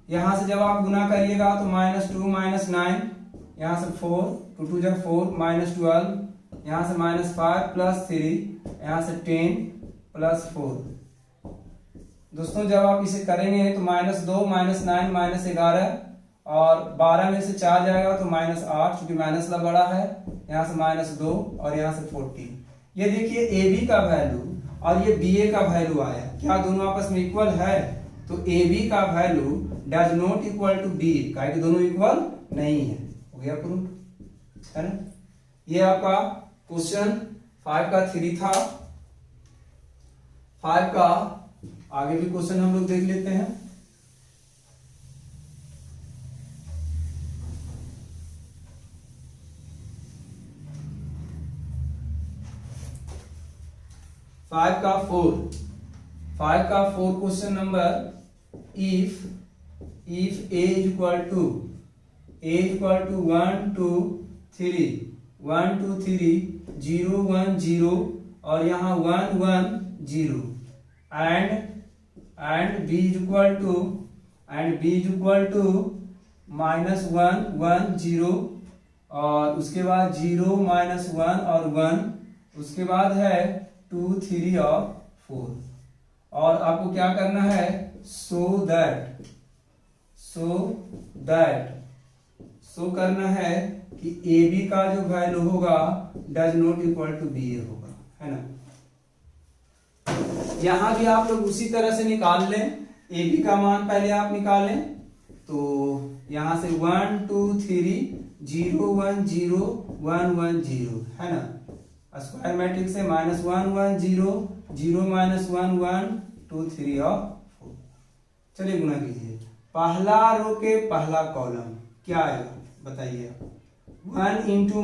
यहाँ से जब आप गुना करिएगा तो -2 -9, यहाँ से 4 2 2 जा 4 -12, यहाँ से -5 प्लस 3, यहाँ से 10 प्लस 4। दोस्तों जब आप इसे करेंगे तो -2 -9 -11 और 12 में से 4 जाएगा तो -8, क्योंकि माइनस ला बड़ा है। यहाँ से -2 और यहाँ से 14। ये देखिए ए बी का वैल्यू और ये बी ए का वैल्यू आया, क्या दोनों आपस में इक्वल है? तो ए बी का value does not equal to B, कि दोनों इक्वल नहीं है। हो गया प्रूफ, है ना। ये आपका क्वेश्चन 5 का 3 था। 5 का आगे भी क्वेश्चन हम लोग देख लेते हैं। फाइव का 4 question number, if a equal to 1 2 3 1 2 3 0 1 0 और यहाँ 1 1 0 एंड b इक्वल टू -1 1 0 और उसके बाद 0 -1 और 1, उसके बाद है 2 3 और 4। और आपको क्या करना है? सो करना है कि ए बी का जो वैल्यू होगा does not equal to B A होगा, है ना। यहां भी आप लोग उसी तरह से निकाल लें। ए बी का मान पहले आप निकालें तो यहां से 1 2 3 0 1 0 1 1 0, है ना। स्क्वायर मैट्रिक्स से -1 1 0 0 -1 1 2 3 और 4। चलिए गुना कीजिए। पहला रो के पहला कॉलम क्या आएगा बताइए? 1 ×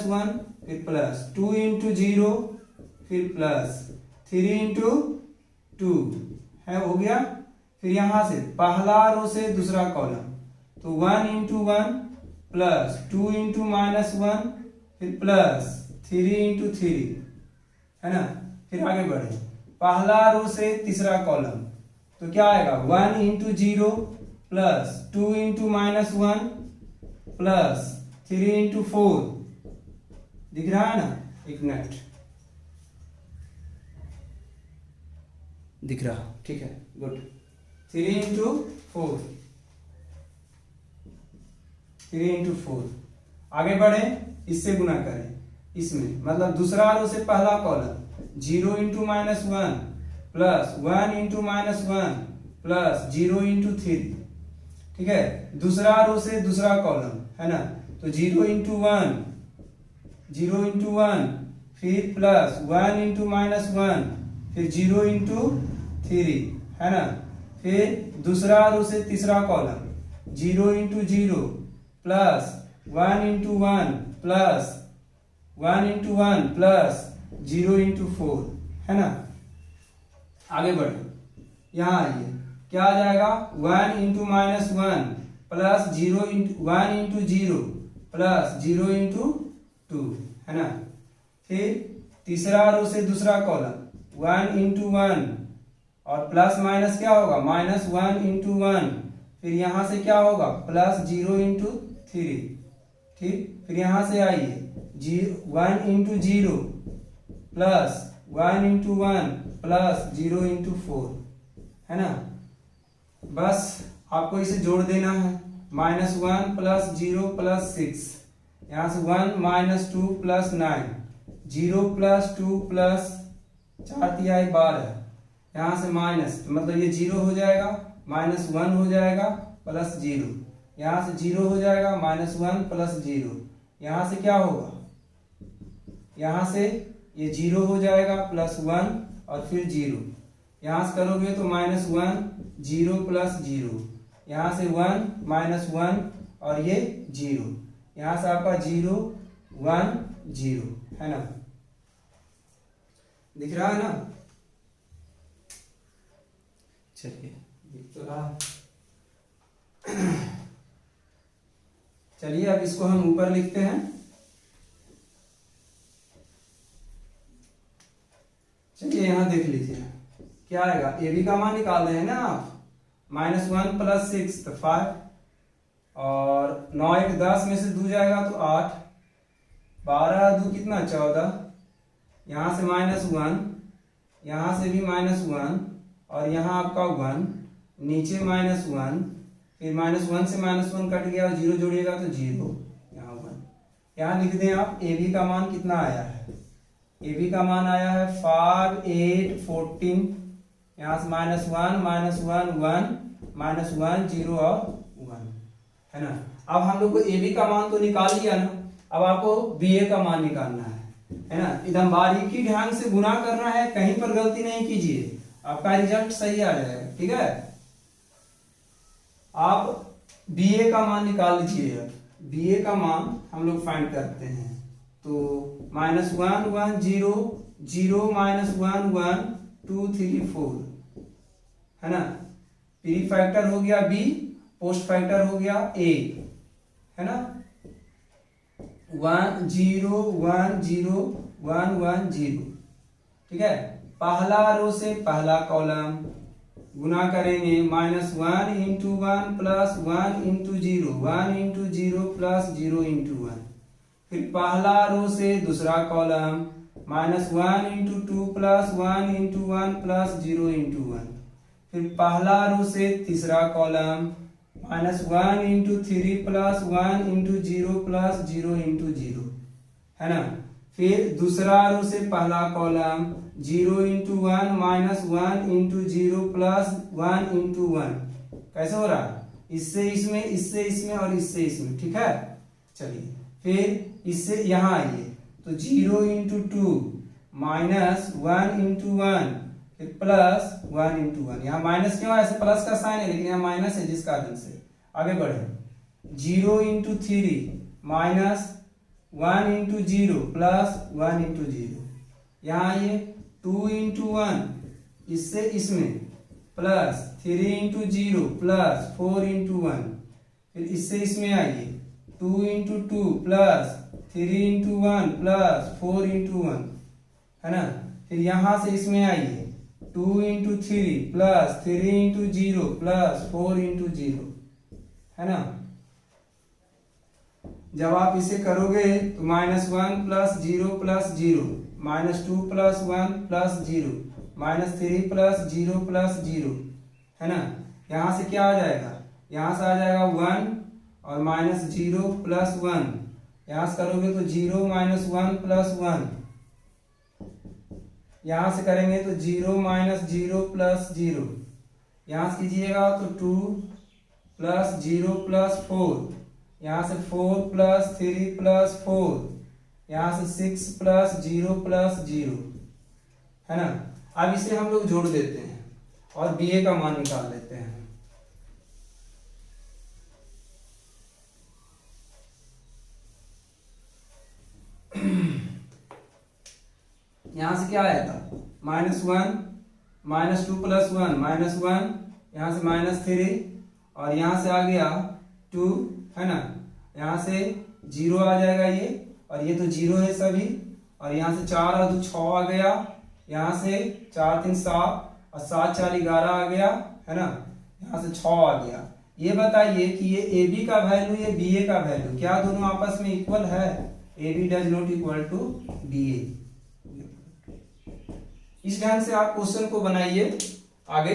-1 फिर प्लस 2 × 0 फिर प्लस 3 × 2, है, हो गया। फिर यहां से पहला रो से दूसरा कॉलम तो 1 × 1 प्लस 2 × -1 फिर प्लस 3 × 3, है ना। फिर आगे बढ़े, पहला रो से तीसरा कॉलम तो क्या आएगा? 1 × 0 प्लस 2 × -1 प्लस 3 × 4, दिख रहा है ना? एक मिनट, दिख रहा, ठीक है, गुड। 3 × 4 3 × 4। आगे बढ़े, इससे गुना करें, इसमें मतलब दूसरा रो से पहला कॉलम 0 × -1 प्लस 1 × -1 प्लस 0 × 3, ठीक है। दूसरा रो से दूसरा कॉलम, है ना, तो 0 × 1 फिर प्लस 1 × -1 फिर 0 × 3, है ना। फिर दूसरा रो से तीसरा कॉलम 0 × 0 प्लस 1 × 1 प्लस 1 × 1 प्लस 0 × 4, है ना। आगे बढ़े, यहाँ आइए, क्या आ जाएगा 1 into minus 1 plus 0 into 1 into 0 plus 0 into 2, है ना। फिर तीसरा रो से दूसरा कॉलम 1 इंटू 1 और प्लस माइनस क्या होगा माइनस 1 इंटू 1, फिर यहां से क्या होगा प्लस 0 इंटू 3, ठीक। फिर यहां से आइए 1 into 0 plus 1 into 1 plus 0 into 4, है ना। बस आपको इसे जोड़ देना है, -1 प्लस 0 प्लस 6, यहाँ से 1 माइनस 2 प्लस 9, 0 प्लस 2 प्लस 4 तिहाई 12, यहाँ से माइनस मतलब ये 0 हो जाएगा, -1 हो जाएगा प्लस 0, यहाँ से 0 हो जाएगा -1 प्लस 0, यहाँ से क्या होगा यहाँ से ये 0 हो जाएगा प्लस 1 और फिर 0, यहाँ से करोगे तो -1 0 प्लस 0, यहाँ से 1 -1 और ये 0, यहाँ से आपका 0 1 0, है ना। दिख रहा है ना। चलिए दिख तो रहा। चलिए अब इसको हम ऊपर लिखते हैं। चलिए यहां देख लीजिए क्या आएगा, ए बी का मान निकाल रहे हैं ना आप, -1 प्लस 6 तो 5 और 9 1 10 में से 2 जाएगा तो 8, 12 2 कितना 14, यहाँ से -1, यहाँ से भी -1 और यहाँ आपका 1, नीचे -1, फिर -1 से -1 कट गया और 0 जोड़िएगा तो 0, यहाँ 1। यहाँ लिख दें आप ए बी का मान कितना आया है, ए बी का मान आया है 5 8 14, यहाँ से -1 -1 1 -1 0 और 1, है ना। अब हम लोग को ए बी का मान तो निकाल लिया ना, अब आपको बी ए का मान निकालना है ना। एकदम बारीकी ढंग से गुना करना है, कहीं पर गलती नहीं कीजिए, आपका रिजल्ट सही आ जाएगा, ठीक है। आप बी ए का मान निकाल लीजिए। बी ए का मान हम लोग फाइंड करते हैं, तो -1 1 0 0 -1 1 2 3 4, है ना। प्री फैक्टर हो गया बी, पोस्ट फैक्टर हो गया ए, है ना। 1 0 1 0 1 1 0, ठीक है। पहला रो से पहला कॉलम गुना करेंगे, -1 into 1 plus 1 into 0, 1 into 0 plus 0 into 1। फिर पहला रो से दूसरा column -1 into 2 plus 1 into 1 plus 0 into 1। फिर पहला रो से तीसरा column -1 into 3 plus 1 into 0 plus 0 into 0, है ना। फिर दूसरा रो से पहला column 0 into 1 -1 into 0 plus 1 into 1। कैसे हो रहा है, इससे इसमें, इससे इसमें और इससे इसमें, ठीक है। चलिए फिर इससे यहाँ आइए, तो 0 इंटू 2 -1 इंटू 1 फिर प्लस 1 इंटू 1। यहाँ माइनस क्यों है, ऐसे प्लस का साइन है लेकिन यहाँ माइनस है, जिस कारण से आगे बढ़े। 0 इंटू 3 -1 इंटू 0 प्लस 1 इंटू 0। यहाँ आइए 2 इंटू 1 इससे इसमें प्लस 3 इंटू 0 प्लस 4 इंटू 1। फिर इससे इसमें आइए 2 into 2 plus 3 into 1 plus 4 into 1, है ना। फिर यहाँ से इसमें आइए 2 into 3 plus 3 into 0 plus 4 into 0, है ना। जब आप इसे करोगे तो -1 plus 0 plus 0, -2 plus 1 plus 0, -3 plus 0 plus 0, है ना। यहाँ से क्या आ जाएगा, यहाँ से आ जाएगा 1 और -0 प्लस 1, यहाँ से करोगे तो 0 -1 प्लस 1, यहाँ से करेंगे तो 0 -0 प्लस 0, यहाँ से कीजिएगा तो 2 प्लस 0 प्लस 4, यहाँ से 4 प्लस 3 प्लस 4, यहाँ से 6 प्लस 0 प्लस 0, है ना। अब इसे हम लोग जोड़ देते हैं और बी ए का मान निकाल लेते हैं। यहाँ से क्या आएगा, -1 -2 प्लस 1 -1 यहाँ से -3 और यहाँ से आ गया 2, है ना, यहाँ से 0 आ जाएगा ये, और ये तो 0 है सभी, और यहाँ से 4 और 2 6 आ गया, यहाँ से 4 3 7 और 7 4 11 आ गया, है ना, यहाँ से 6 आ गया। ये बताइए कि ये ए बी का वैल्यू, ये बी ए का वैल्यू, क्या दोनों आपस में इक्वल है? A B does not equal to B A. इस ढंग से आप क्वेश्चन को बनाइए आगे।